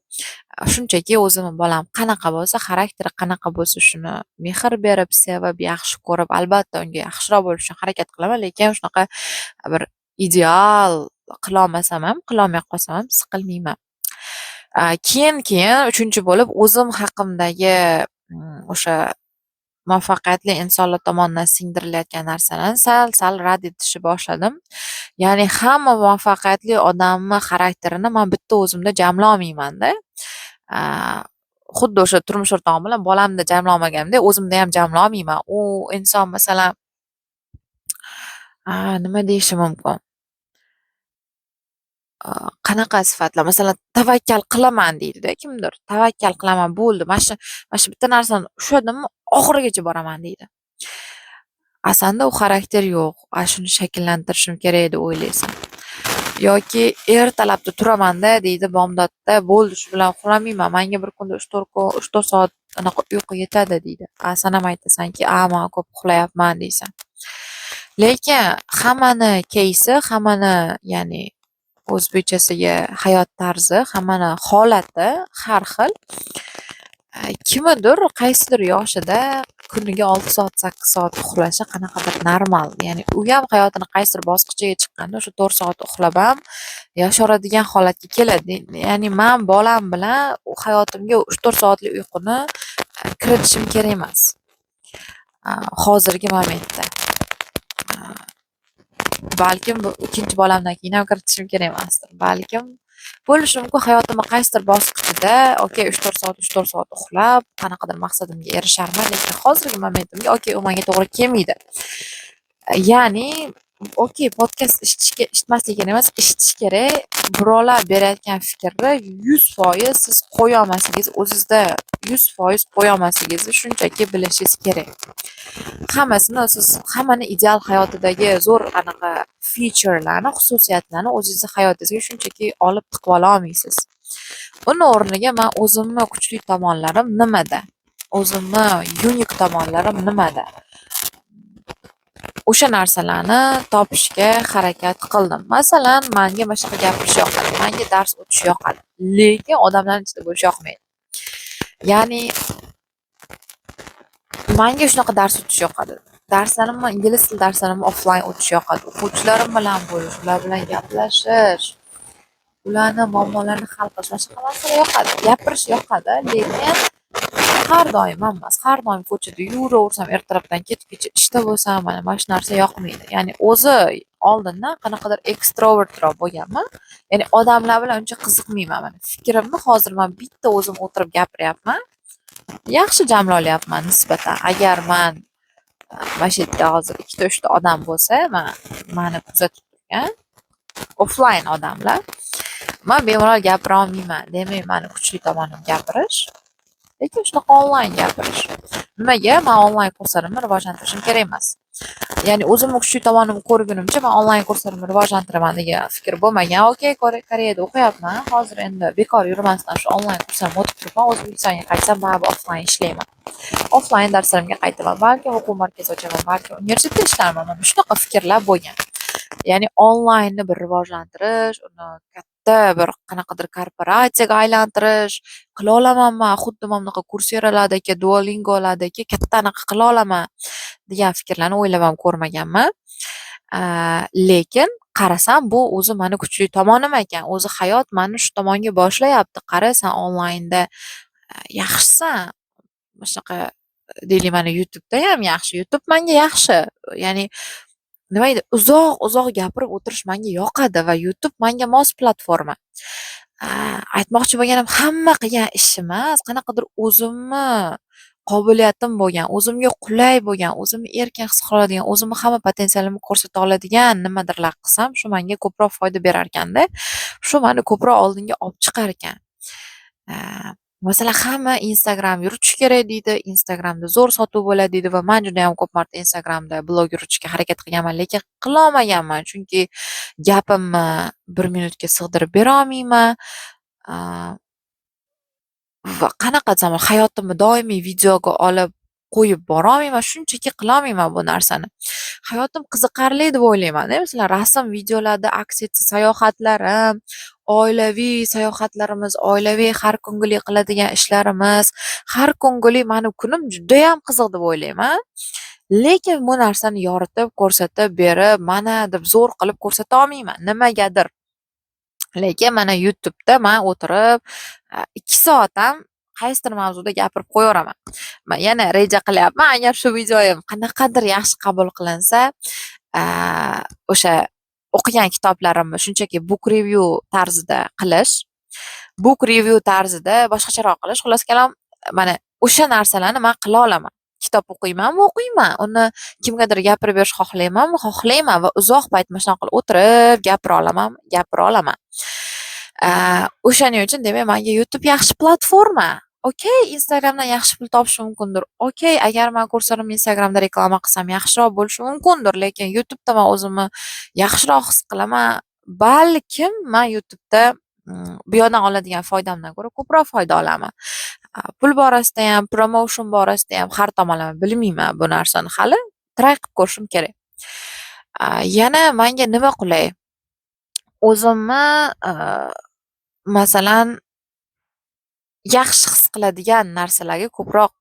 Shunchaki o'zimni bolam qanaqa bo'lsa, xarakteri qanaqa bo'lsa, shuni mehr berib, sevib, yaxshi ko'rib, albatta unga yaxshiroq bo'lish uchun harakat qilaman, lekin shunaqa bir ideal qila olmasam ham, qila olmay qolsam ham siqilmayman. Keyin 3-chi bo'lib o'zim haqimdagi o'sha muvaffaqiyatli insonlar tomonidan singdirilayotgan narsalarni sal rad etishni boshladim. Ya'ni hamma muvaffaqiyatli odamni xarakterini men bitta o'zimda jamla olmayman-da. Xuddi o'sha turmush o'rtog'im bilan bolamda jamla olmaganimdek, o'zimda ham jamla olmayman. U inson masalan nima deyishim mumkin? Qanaqa sifatlar? Masalan, tavakkal qilaman deydi-da kimdir. Tavakkal qilaman, bo'ldi. Mana shu bitta narsani ushladimmi, oxirigacha boraman deydi. Aslida u xarakter yo'q. Shuni shakllantirishim kerak deb o'ylaysan. Yoki ertalabda turaman-da deydi bomdodda, bo'ldi shu bilan uxlamayman. Menga bir kunda 3-4 soat anaqa uyqu yetadi deydi. San ham aytasanki, men ko'p uxlayapman deysan. Lekin hammani keysi, hammani ya'ni o'zbekchasiga hayot tarzi, hammani holati har xil. Kimdir qaysidir yoshida kuniga 6 soat, 8 soat uxlashi qanaqadir normal. Ya'ni u ham hayotini qaysidir bosqichiga chiqqanda o'sha 4 soat uxlab ham yasholadigan holatga keladi. Ya'ni men bolam bilan hayotimga 3-4 soatlik uyquni kiritishim kerak emas. Hozirgi momentda. Balkim bu ikkinchi bolamdan keyin ham kiritishim kerak emasdir. Balkim bo'lishi mumkin hayotimni qaysidir bosqichida 3-4 soat uxlab qanaqadir maqsadimga erisharman, lekin hozirgi momentimga u menga to'g'ri kelmaydi. Ya'ni podkast eshitmaslik kerak emas, eshitish kerak. Birovlar berayotgan fikrni 100% siz qo'ya olmasligingiz, o'zingizda 100% qo'ya olmasligingizni shunchaki bilishingiz kerak. Hammani ideal hayotidagi zo'r anaqa featurelarni, xususiyatlarni o'zingizning hayotingizga shunchaki olib tiqib ola olmaysiz. Uni o'rniga men o'zimni kuchli tomonlarim nimada? O'zimni unique tomonlarim nimada? O'sha narsalarni topishga harakat qildim. Masalan, menga mana shunaqa gapirish yoqadi, menga dars o'tish yoqadi, lekin odamlar ichida bo'lish yoqmaydi. Ya'ni menga shunaqa dars o'tish yoqadi. Darslarimni, ingliz tili darslarimni offline o'tish yoqadi. O'quvchilarim bilan bo'lish, ular bilan gaplashish, ularning muammolarini hal qilish, mana shunaqa narsalar yoqadi. Gapirish yoqadi, lekin har doim emas, har doim ko'chada yuraversam, ertalabdan ketguncha ishda bo'lsam, mana shu narsa yoqmaydi. Ya'ni o'zi oldindan qanaqadir ekstrovertroq bo'lganman. Ya'ni odamlar bilan uncha qiziqmayman. Mana fikrimni hozir men bitta o'zim o'tirib gapiryapman. Yaxshi jamla olyapman nisbatan. Agar men mana shu yerda hozir 2-3 ta odam bo'lsa, meni kuzatib turgan offline odamlar, men bemalol gapira olmayman. Demak, meni kuchli tomonim gapirish. Lekin shunaqa onlayn gapirish. Nimaga? Men onlayn kurslarimni rivojlantirishim kerak emas. Ya'ni o'zimni kuchli tomonimni ko'rgunimcha men onlayn kurslarimni rivojlantiraman degan fikr bo'lmagan. Okey, Koreyada o'qiyapman. Hozir endi bekor yurmasdan shu onlayn kurslarni o'tib turibman. O'zbekistonga qaytsam baribir offlayn ishlayman. Offlayn darslarimga qaytaman. Balki o'quv markazi ochaman, balki universitetda ishlarman. Mana shunaqa fikrlar bo'lgan. Ya'ni onlaynni bir rivojlantirish, uni katta bir qanaqadir korporatsiyaga aylantirish qila olamanman. Xuddi mana bunaqa Courseralardagi, Duolingolardagi katta anaqa qila olaman degan fikrlarni o'ylab ham ko'rmaganman. Lekin qarasam bu o'zi meni kuchli tomonim ekan. O'zi hayot meni shu tomonga boshlayapti. Qara, sen onlaynda yaxshisan. Shunaqa deylik, mana YouTube'da ham yaxshi. YouTube menga yaxshi. Ya'ni nima edi, uzoq gapirib o'tirish menga yoqadi va YouTube menga mos platforma. Aytmoqchi bo'lganim, hamma qilgan ish emas, qanaqadir o'zimni qobiliyatim bo'lgan, o'zimga qulay bo'lgan, o'zimni erkin his qila oladigan, o'zimni hamma potensialimni ko'rsata oladigan nimadirlar qilsam, shu menga ko'proq foyda berar ekanda. Shu meni ko'proq oldinga olib chiqar ekan. Masalan, hamma Instagram yuritish kerak deydi, Instagramda zo'r sotuv bo'ladi deydi va men juda ham ko'p marta Instagramda blog yuritishga harakat qilganman, lekin qila olmaganman, chunki gapimni 1 minutga sig'dirib bera olmayman. Va qanaqa desam, hayotimni doimiy videoga olib qo'yib bora olmayman, shunchaki qila olmayman bu narsani. Hayotim qiziqarli deb o'ylayman. Masalan, rasm videolarda aks etsa sayohatlarim, oilaviy sayohatlarimiz, oilaviy har kungilik qiladigan ishlarimiz, har kungilik meni kunim juda ham qiziq deb o'ylayman. Lekin bu narsani yoritib, ko'rsatib berib, mana deb zo'r qilib ko'rsata olmayman nimagadir. Lekin mana YouTube'da men o'tirib 2 soat ham qaysidir mavzuda gapirib qo'yaveraman. Men yana reja qilyapman, agar shu videoyim qanaqadir yaxshi qabul qilinsa, o'sha o'qigan kitoblarimni shunchaki book review tarzida qilish, book review tarzida boshqacharoq qilish, xullas kalom, mana o'sha narsalarni men qila olaman. Kitob o'qiymanmi? O'qiyman. Uni kimgadir gapirib berish xohlayman va uzoq payt mana shunaqa qilib o'tirib gapira olaman. O'shaning uchun demak menga YouTube yaxshi platforma. Okey, Instagramdan yaxshi pul topish mumkindir. Okey, agar men kurslarimni Instagramda reklama qilsam yaxshiroq bo'lishi mumkindir, lekin YouTube'da men o'zimni yaxshiroq his qilaman. Balkim men YouTube'da bu yoqdan oladigan foydamdan ko'ra ko'proq foyda olaman. Pul borasida ham, promotion borasida ham har tomonlama bilmayman bu narsani, hali try qilib ko'rishim kerak. Yana menga nima qulay? O'zimni masalan yaxshi his qiladigan narsalarga ko'proq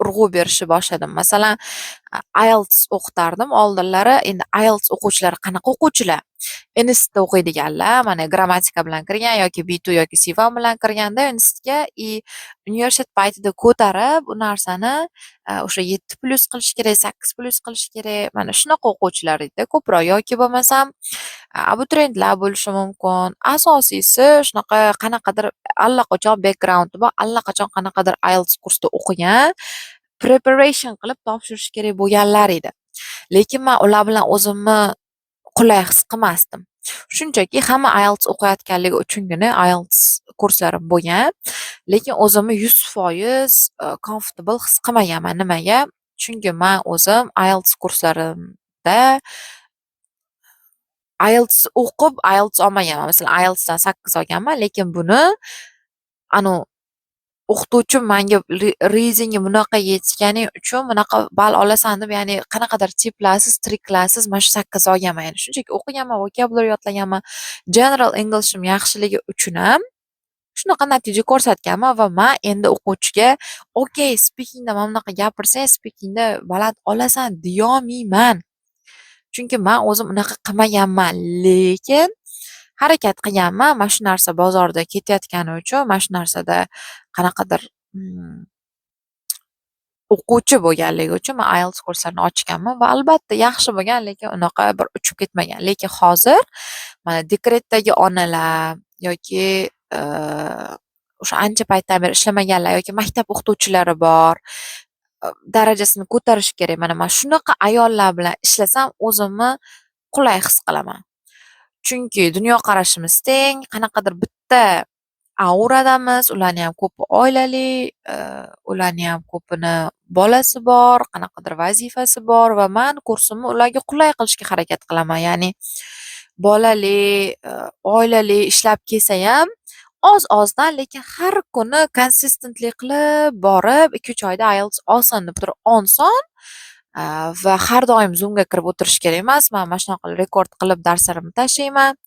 urg'u berishni boshladim. Masalan, IELTS o'qitardim oldinlari. Endi IELTS o'quvchilari qanaqa o'quvchilar? Institutda o'qiydiganlar, mana grammatika bilan kirgan yoki B2 yoki C1 bilan kirganda institutga universitet paytida ko'tarib, u narsani o'sha 7+ qilish kerak, 8+ qilish kerak. Mana shunaqa o'quvchilar edi ko'proq, yoki bo'lmasam abituriyentlar bo'lishi mumkin. Asosiysi shunaqa qanaqadir allaqachon backgroundi bor, allaqachon qanaqadir IELTS kursda o'qigan, preparation qilib topshirish kerak bo'lganlar edi. Lekin men ular bilan o'zimni qulay his qilmasdim. Shunchaki hamma IELTS o'qiyotganligi uchungina IELTS kurslarim bo'lgan, lekin o'zimni 100% comfortable his qilmaganman. Nimaga? Chunki men o'zim IELTS kurslarimda IELTS o'qib, IELTS olmaganman. Masalan, IELTSdan 8 olganman, lekin buni o'qituvchim menga readingga bunaqa yetganing uchun bunaqa ball olasan deb, ya'ni qanaqadir C+, 3 mana shu 8 olganman. Ya'ni shunchaki o'qiganman, vocabulary yodlaganman. General English'im yaxshiligi uchun ham shunaqa natija ko'rsatganman va men endi o'quvchiga okey, speakingda mana bunaqa gapirsang, speakingda baland olasan deya olmayman. Chunki men o'zim unaqa qilmaganman, lekin harakat qilganman. Mana shu narsa bozorda ketayotgani uchun, mana shu narsada qanaqadir o'quvchi bo'lganligi uchun men IELTS kurslarini ochganman va albatta yaxshi bo'lgan, lekin unaqa bir uchib ketmagan. Lekin hozir mana dekretdagi onalar yoki o'sha ancha paytdan beri ishlamaganlar yoki maktab o'qituvchilari bor, darajasini ko'tarish kerak. Mana shunaqa ayollar bilan ishlasam o'zimni qulay his qilaman. Chunki dunyoqarashimiz teng, qanaqadir bitta auradamiz, ularni ham ko'pi oilali, ularni ham ko'pini bolasi bor, qanaqadir vazifasi bor va men kursimni ularga qulay qilishga harakat qilaman. Ya'ni bolali, oilali ishlab kelsa ham oz-ozdan, lekin har kuni konsistentli qilib borib 2-3 oyda IELTS olsin deb turib olsam va har doim Zoomga kirib o'tirish kerak emas. Men mana shunaqa rekord qilib darslarimni tashlayman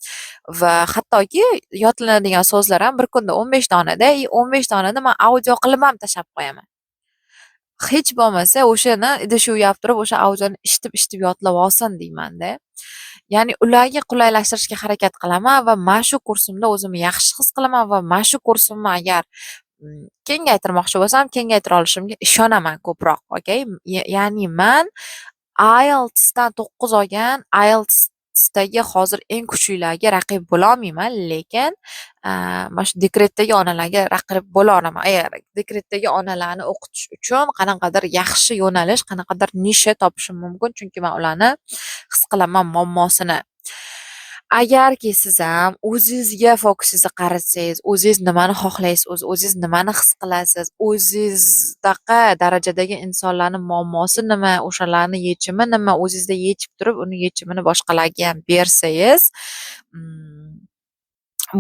va hattoki yodlanadigan so'zlar ham bir kunda 15 donada, 15 donani men audio qilib ham tashlab qo'yaman. Hech bo'lmasa o'shani idish yuvib turib o'sha audioni eshitib yodlab olsin deymanda. Ya'ni ularga qulaylashtırishga harakat qilaman va mana shu kursimda o'zimni yaxshi his qilaman va mana shu kursimni agar kengaytirmoqchi bo'lsam, kengaytira olishimga ishonaman ko'proq, okay? Ya'ni men IELTSdan 9 olgan, IELTSdagi hozir eng kuchlilarga raqib bo'la olmayman, lekin mana shu dekretdagi onalarga raqib bo'la olaman. Agar dekretdagi onalarni o'qitish uchun qanaqadir yaxshi yo'nalish, qanaqadir nisha topishim mumkin, chunki men ularni his qilaman muammosini. Agarki siz ham o'zingizga fokusingizni qaratsangiz, o'zingiz nimani xohlaysiz, o'zingiz nimani his qilasiz, o'zingizdaqa darajadagi insonlarning muammosi nima, o'shalarni yechimi nima, o'zingizda yechib turib, uni yechimini boshqalarga ham bersangiz,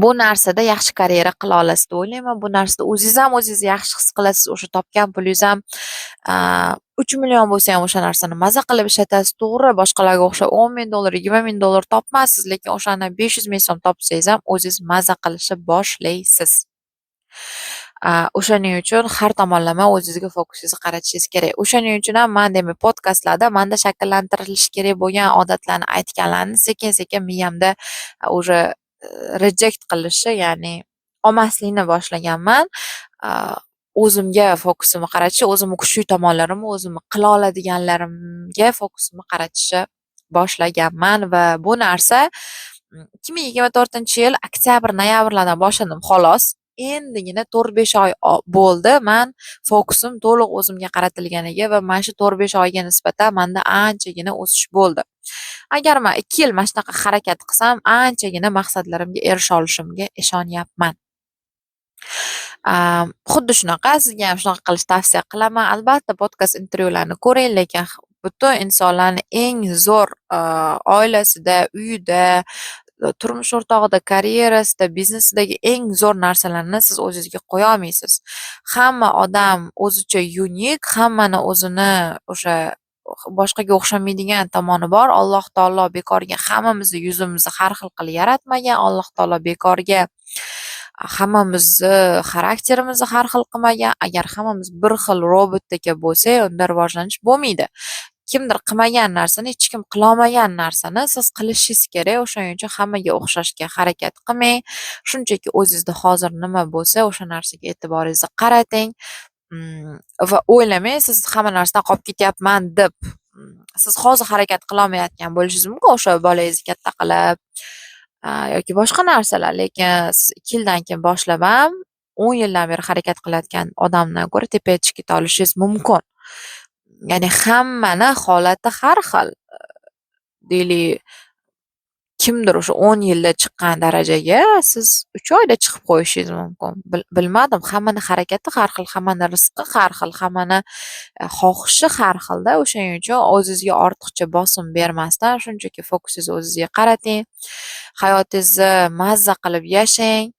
bu narsada yaxshi karyera qila olasiz deb o'ylayman. Bu narsada o'zingiz ham o'zingizni yaxshi his qilasiz. O'sha topgan pulingiz ham 3 million bo'lsa ham o'sha narsani maza qilib ishlatasiz. To'g'ri, boshqalarga o'xshab 10 ming dollar, 20 ming dollar topmassiz, lekin o'shani 500 ming so'm topsangiz ham o'zingiz maza qilishni boshlaysiz. O'shaning uchun har tomonlama o'zingizga fokusingizni qaratishingiz kerak. O'shaning uchun ham men demak podkastlarda menda shakllantirilishi kerak bo'lgan odatlarni aytganlarni sekin-sekin miyamda o'sha reject qilishi, ya'ni olmaslikni boshlaganman. O'zimga fokusimni qaratish, o'zimni kuchli tomonlarimni, o'zimni qila oladiganlarimga fokusimni qaratishni boshlaganman va bu narsa 2024-yil oktyabr-noyabrlardan boshladim xolos. Endigina 4-5 oy bo'ldi men fokusim to'liq o'zimga qaratilganiga va mana shu 4-5 oyga nisbatan menda anchagina o'sish bo'ldi. Agar men 2 yil mana shunaqa harakat qilsam, anchagina maqsadlarimga erisha olishimga ishonyapman. Xuddi shunaqa sizga ham shunaqa qilishni tavsiya qilaman. Albatta podkast intervyularni ko'ring, lekin butun insonlarni eng zo'r oilasida, uyida, turmush o'rtog'ida, karyerasida, biznesidagi eng zo'r narsalarni siz o'zingizga qo'ya olmaysiz. Hamma odam o'zicha unik, hammani o'zini o'sha boshqaga o'xshamaydigan tomoni bor. Alloh taolo bekorga hammamizni yuzimizni har xil qilib yaratmagan. Alloh taolo bekorga hammamizni xarakterimizni har xil qilmagan. Agar hammamiz bir xil robotdek bo'lsak, unda rivojlanish bo'lmaydi. Kimdir qilmagan narsani, hech kim qilolmagan narsani siz qilishingiz kerak. O'shaning uchun hammaga o'xshashga harakat qilmang. Shunchaki o'zingizda hozir nima bo'lsa, o'sha narsaga e'tiboringizni qarating va o'ylamang siz hamma narsadan qolib ketyapman deb. Siz hozir harakat qila olmayotgan bo'lishingiz mumkin, o'sha bolangizni katta qilib yoki boshqa narsalar, lekin siz 2 yildan keyin boshlab ham 10 yildan beri harakat qilayotgan odamdan ko'ra tepaga chiqib keta olishingiz mumkin. Ya'ni hammani holati har xil. Deylik, kimdir o'sha 10 yilda chiqqan darajaga siz 3 oyda chiqib qo'yishingiz mumkin. Bilmadim, hammani harakati har xil, hammani rizqi har xil, hammani xohishi har xilda. O'shaning uchun o'zingizga ortiqcha bosim bermasdan shunchaki fokusingizni o'zingizga qarating. Hayotingizni mazza qilib yashang.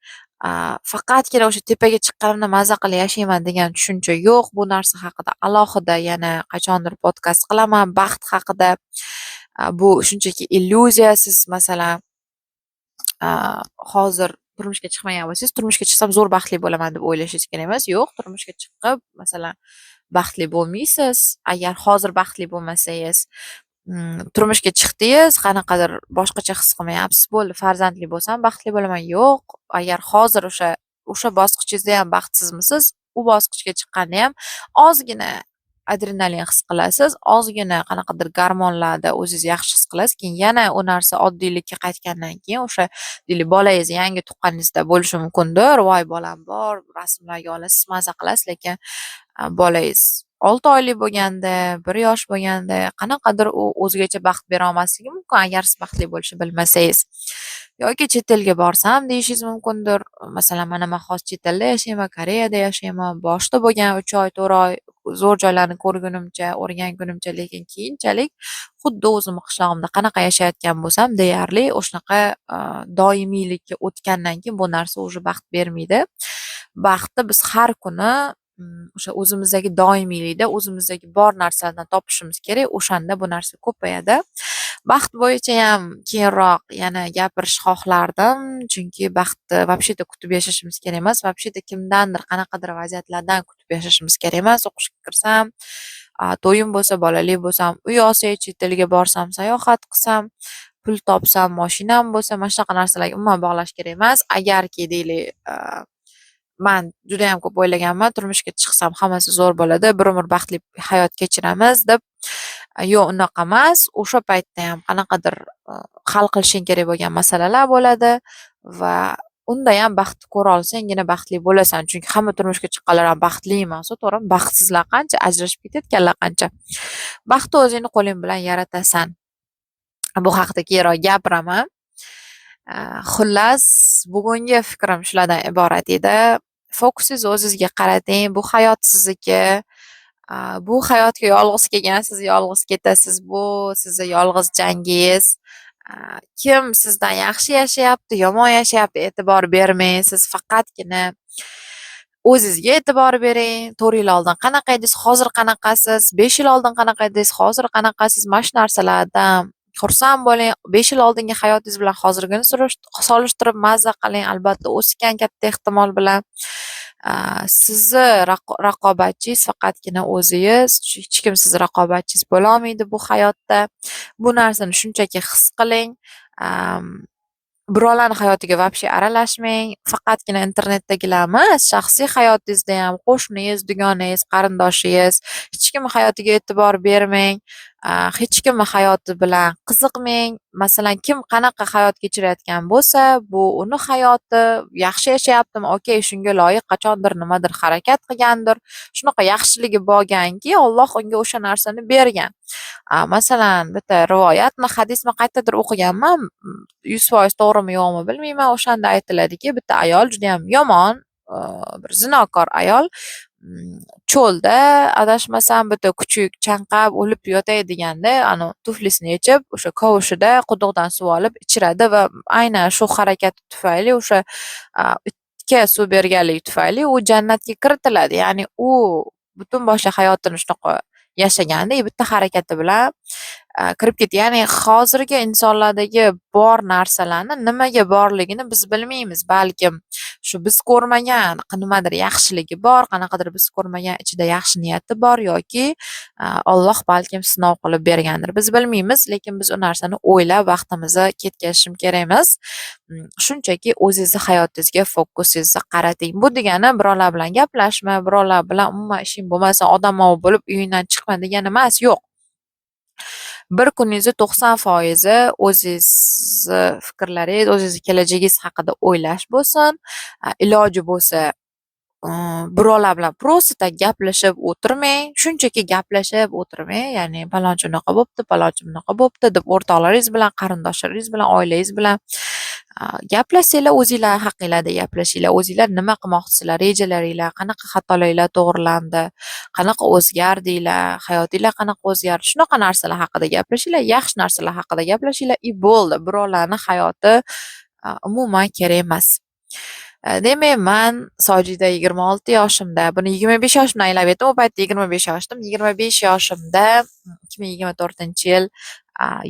Faqatgina o'sha tepaga chiqqanimda mazza qilib yashayman degan tushuncha yo'q. Bu narsa haqida alohida yana qachondir podkast qilaman. Baxt haqida. Bu shunchaki illyuziya. Siz masalan hozir turmushga chiqmagan bo'lsangiz, turmushga chiqsam zo'r baxtli bo'laman deb o'ylashingiz kerak emas. Yo'q, turmushga chiqib masalan baxtli bo'lmaysiz. Agar hozir baxtli bo'lmasangiz, turmushga chiqdingiz, qanaqadir boshqacha his qilmayapsiz, bo'ldi farzandli bo'lsam baxtli bo'laman. Yo'q, agar hozir o'sha bosqichingizda ham baxtsizmisiz, u bosqichga chiqqanda ham ozgina adrenalin his qilasiz, ozgina qanaqadir gormonlarda o'zingiz yaxshi his qilasiz, keyin yana u narsa oddiylikka qaytgandan keyin o'sha deylik bolangiz yangi tuqqaningizda bo'lishi mumkindir, voy bolam bor, rasmlarga olasiz, maza qilasiz, lekin bolangiz 6 oylik bo'lganda, 1 yosh bo'lganda qanaqadir u o'zgacha baxt bera olmasligi mumkin, agar siz baxtli bo'lishni bilmasangiz. Yoki chet elga borsam deyishingiz mumkindir. Masalan, mana men hozir chet elda yashayman, Koreyada yashayman. Boshida bo'lgan 3 oy, 4 oy zo'r joylarni ko'rgunimcha, o'rgangunimcha, lekin keyinchalik xuddi o'zimni qishlog'imda qanaqa yashayotgan bo'lsam, deyarli o'shanaqa doimiylikka o'tgandan keyin bu narsa уже baxt bermaydi. Baxtni biz har kuni o'sha o'zimizdagi doimiylikda, o'zimizdagi bor narsalardan topishimiz kerak. O'shanda bu narsa ko'payadi. Baxt bo'yicha ham keyinroq yana gapirish xohlardim, chunki baxtni вообще-то kutib yashashimiz kerak emas, вообще-то kimdandir, qanaqadir vaziyatlardan kutib yashashimiz kerak emas. O'qishga kirsam, to'yim bo'lsa, bolali bo'lsam, uy olsak, chet elga borsam, sayohat qilsam, pul topsam, mashinam bo'lsa, mana shunaqa narsalarga umuman bog'lash kerak emas. Agarki deylik, man juda ham ko'p o'ylaganman, turmushga chiqsam hammasi zo'r bo'ladi, bir umr baxtli hayot kechiramiz deb. Yo'q, unaqa emas. O'sha paytda ham qanaqadir hal qilishing kerak bo'lgan masalalar bo'ladi va unda ham baxtni ko'ra olsanggina baxtli bo'lasan. Chunki hamma turmushga chiqqanlar ham baxtli emas, to'g'rimi? Baxtsizlar qancha, ajrashib ketayotganlar qancha. Baxtni o'zingni qo'ling bilan yaratasan. Bu haqida keyinroq gapiraman. Xullas, bugungi fikrim shulardan iborat edi. Fokusingizni o'zingizga qarating. Bu hayot sizniki. Bu hayotga yolg'iz kelgansiz, yolg'iz ketasiz. Bu sizni yolg'iz jangingiz. Kim sizdan yaxshi yashayapti, yomon yashayapti, e'tibor bermang. Siz faqatgina o'zingizga e'tibor bering. 4 yil oldin qanaqa edingiz, hozir qanaqasiz? 5 yil oldin qanaqa edingiz, hozir qanaqasiz? Mana shu narsalardan xursand bo'ling. 5 yil oldingi hayotingiz bilan hozirgini solishtirib mazza qiling. Albatta, o'sgan katta ehtimol bilan sizni raqobatchingiz faqatgina o'zingiz. Hech kim sizni raqobatchingiz bo'la olmaydi bu hayotda. Bu narsani shunchaki his qiling. Birovlarning hayotiga вообще aralashmang. Faqatgina internetdagilar emas, shaxsiy hayotingizda ham qo'shningiz, dugonangiz, qarindoshingiz, hech kim hayotiga e'tibor bermang. Hech kim hayoti bilan qiziqmang. Masalan, kim qanaqa hayot kechirayotgan bo'lsa, bu uni hayoti, yaxshi yashayaptimi, okey, shunga loyiq qachondir nimadir harakat qilgandir. Shunaqa yaxshiligi bo'lganki, Alloh unga o'sha narsani bergan. Masalan, bitta rivoyatni, hadisni qayerdadir o'qiganman, 100% to'g'rimi yo'qmi bilmayman. O'shanda aytiladiki, bitta ayol juda ham yomon, bir zinokor ayol cho'lda adashmasam bitta kuchuk chanqab o'lib yotay deganda, tuflisini yechib, o'sha kovushida quduqdan suv olib ichiradi va aynan shu harakati tufayli, o'sha itga suv berganligi tufayli u jannatga kiritiladi. Ya'ni u butun boshli hayotini shunaqa yashaganda, bitta harakati bilan kirib ketdi. Ya'ni hozirgi insonlardagi bor narsalarni nimaga borligini biz bilmaymiz. Balkim shu biz ko'rmagan nimadir yaxshiligi bor, qanaqadir biz ko'rmagan ichida yaxshi niyati bor yoki Alloh balkim sinov qilib bergandir. Biz bilmaymiz, lekin biz u narsani o'ylab vaqtimizni ketkazishim kerak emas. Shunchaki o'zingizni hayotingizga fokusingizni qarating. Bu degani birovlar bilan gaplashma, birovlar bilan umuman ishing bo'lmasa odamovi bo'lib uyingdan chiqma degani emas, yo'q. Bir kuningizni 90% o'zingizni fikrlaringiz, o'zingizni kelajagingiz haqida o'ylash bo'lsin. Iloji bo'lsa birovlar bilan просто gaplashib o'tirmang. Shunchaki gaplashib o'tirmang. Ya'ni palonchi unaqa bo'pti, palonchi bunaqa bo'pti deb o'rtoqlaringiz bilan, qarindoshlaringiz bilan, oilangiz bilan gaplashsanglar, o'zinglar haqingizda gaplashinglar. O'zinglar nima qilmoqchisizlar, rejalaringlar, qanaqa xatoliklar to'g'rilandi, qanaqa o'zgardinglar, hayotinglar qanaqa o'zgardi, shunaqa narsalar haqida gaplashinglar, yaxshi narsalar haqida gaplashinglar, bo'ldi. Birovlarning hayoti umuman kerak emas. Demak, man Sojida 26 yoshimda, buni 25 yoshimdan aylab aytdim, u paytda 25 yoshdim. 25 yoshimda 2024-yil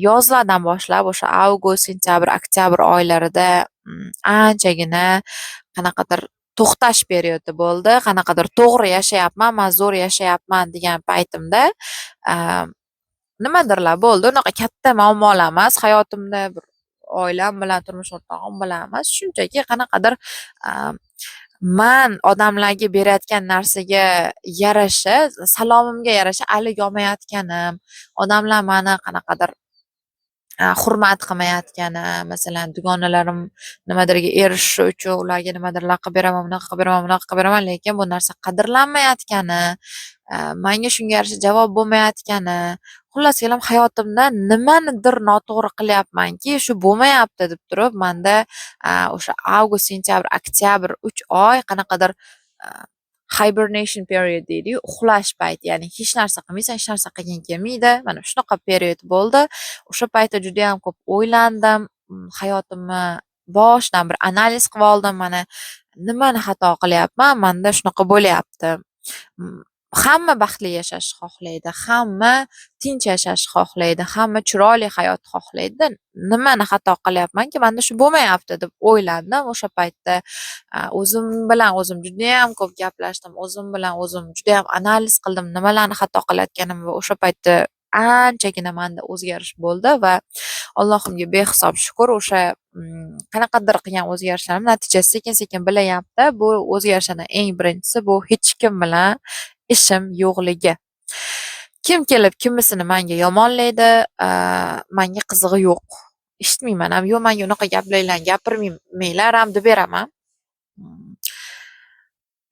yozlardan boshlab o'sha avgust, sentyabr, oktyabr oylarida anchagina qanaqadir to'xtash periodi bo'ldi. Qanaqadir to'g'ri yashayapman, men zo'r yashayapman degan paytimda nimadirlar bo'ldi. Unaqa katta muammolar emas hayotimda, bir oilam bilan, turmush o'rtog'im bilan emas, shunchaki qanaqadir man odamlarga berayotgan narsaga yarasha, salomimga yarasha ali yonmayotganim, odamlar mani qanaqadir hurmat qilmayotgani, masalan, dugonalarim nimadirga erishishi uchun ularga nimadirlar qilib beraman, bunaqa qilib beraman, bunaqa qilib beraman, lekin bu narsa qadrlanmayotgani, menga shunga yarasha javob bo'lmayotgani, xullas kelam hayotimda nimanidir noto'g'ri qilyapmanki, shu bo'lmayapti deb turib, manda o'sha avgust, sentyabr, oktyabr 3 oy qanaqadir hibernation period deydi-yu, uxlash payti, ya'ni hech narsa qilmaysan, hech narsa qilging kelmaydi. Mana shunaqa period bo'ldi. O'sha paytda juda ham ko'p o'ylandim, hayotimni boshidan bir analiz qilib oldim, mana nimani xato qilyapman, manda shunaqa bo'lyapti. Hamma baxtli yashashni xohlaydi, hamma tinch yashashni xohlaydi, hamma chiroyli hayot xohlaydi. Nimani xato qilyapmanki, manda shu bo'lmayapti deb o'ylandim. O'sha paytda o'zim bilan o'zim judayam ko'p gaplashdim, o'zim bilan o'zim judayam analiz qildim, nimalarni xato qilayotganim va o'sha paytda anchagina manda o'zgarish bo'ldi va Allohimga behisob shukur, o'sha qanaqadir qilgan o'zgarishlarim natijasi sekin-sekin bilyapti. Bu o'zgarishlardan eng birinchisi bu hech kim bilan ishim yo'qligi. Kim kelib kimisini menga yomonlaydi, menga qizig'i yo'q. Eshitmayman ham, yo'q, menga unaqa gaplarni gapirmanglar ham deb beraman.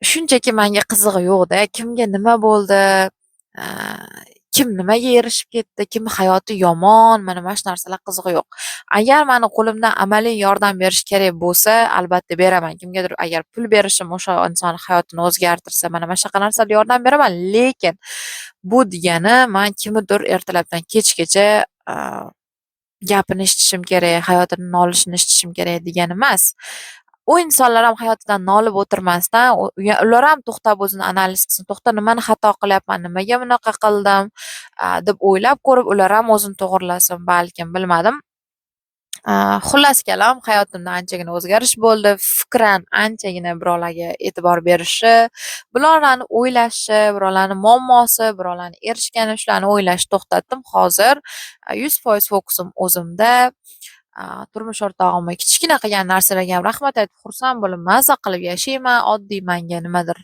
Shunchaki menga qizig'i yo'q-da, kimga nima bo'ldi, kim nimaga erishib ketdi, kim hayoti yomon, mana shu narsalar qizig'i yo'q. Agar meni qo'limdan amaliy yordam berish kerak bo'lsa, albatta beraman. Kimgadir agar pul berishim o'sha inson hayotini o'zgartirsa, mana shunaqa narsalarga yordam beraman, lekin bu degani men kimnidir ertalabdan kechgacha gapini eshitishim kerak, hayotining nolishini eshitishim kerak degani emas. U insonlar ham hayotidan nolib o'tirmasdan, ular ham to'xtab o'zini analiz qilsin. To'xta, nimani xato qilyapman, nimaga bunaqa qildim deb o'ylab ko'rib, ular ham o'zini to'g'rilasin, balkim, bilmadim. Xullas kalom, hayotimda anchagina o'zgarish bo'ldi. Fikran anchagina birovlarga e'tibor berishi, birovlarni o'ylashi, birovlarni muammosi, birovlarni erishgani, shularni o'ylashni to'xtatdim. Hozir 100% fokusim o'zimda. Turmush o'rtog'imga kichkina qilgan narsalarga ham rahmat aytib xursand bo'lib, maza qilib yashayman. Oddiy menga nimadir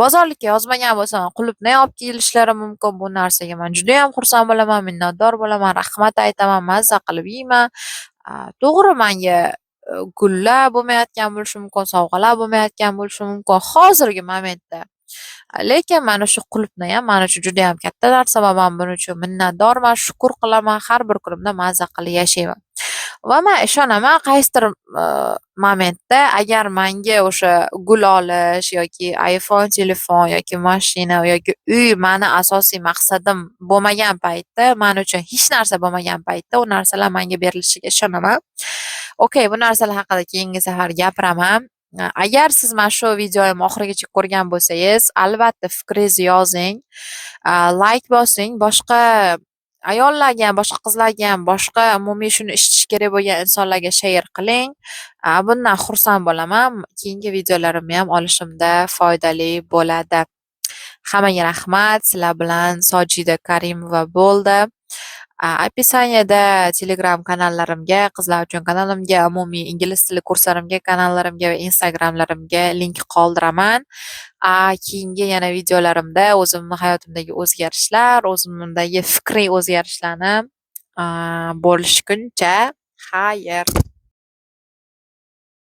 bozorlikka yozmagan bo'lsam, qulupnay olib kelishlari mumkin. Bu narsaga men juda ham xursand bo'laman, minnatdor bo'laman, rahmat aytaman, maza qilib yeyman. To'g'ri, menga gullar bo'lmayotgan bo'lishi mumkin, sovg'alar bo'lmayotgan bo'lishi mumkin hozirgi momentda. Lekin mana shu qulupnay ham men uchun juda ham katta narsa va men buning uchun minnatdorman, shukr qilaman, har bir kunimda maza qilib yashayman. Va men ishonaman, qaysidir momentda agar menga o'sha gul olish yoki iPhone telefon yoki mashina yoki uy meni asosiy maqsadim bo'lmagan paytda, men uchun hech narsa bo'lmagan paytda u narsalar menga berilishiga ishonaman. Okey, bu narsalar haqida keyingi safar gapiraman. Agar siz mana shu videoyimni oxirigacha ko'rgan bo'lsangiz, albatta fikringizni yozing, like bosing, boshqa ayollarga ham, boshqa qizlarga ham, boshqa umumiy shuni eshitish kerak bo'lgan insonlarga share qiling. Bundan xursand bo'laman. Keyingi videolarimni ham olishimda foydali bo'ladi. Hammaga rahmat. Sizlar bilan Sojida Karimova bo'ldi. Описаниеda Telegram kanallarimga, qizlar uchun kanalimga, umumiy ingliz tili kurslarimga, kanallarimga va Instagramlarimga link qoldiraman. Keyingi yana videolarimda o'zimni hayotimdagi o'zgarishlar, o'zimdagi fikriy o'zgarishlarni bo'lishguncha, xayr.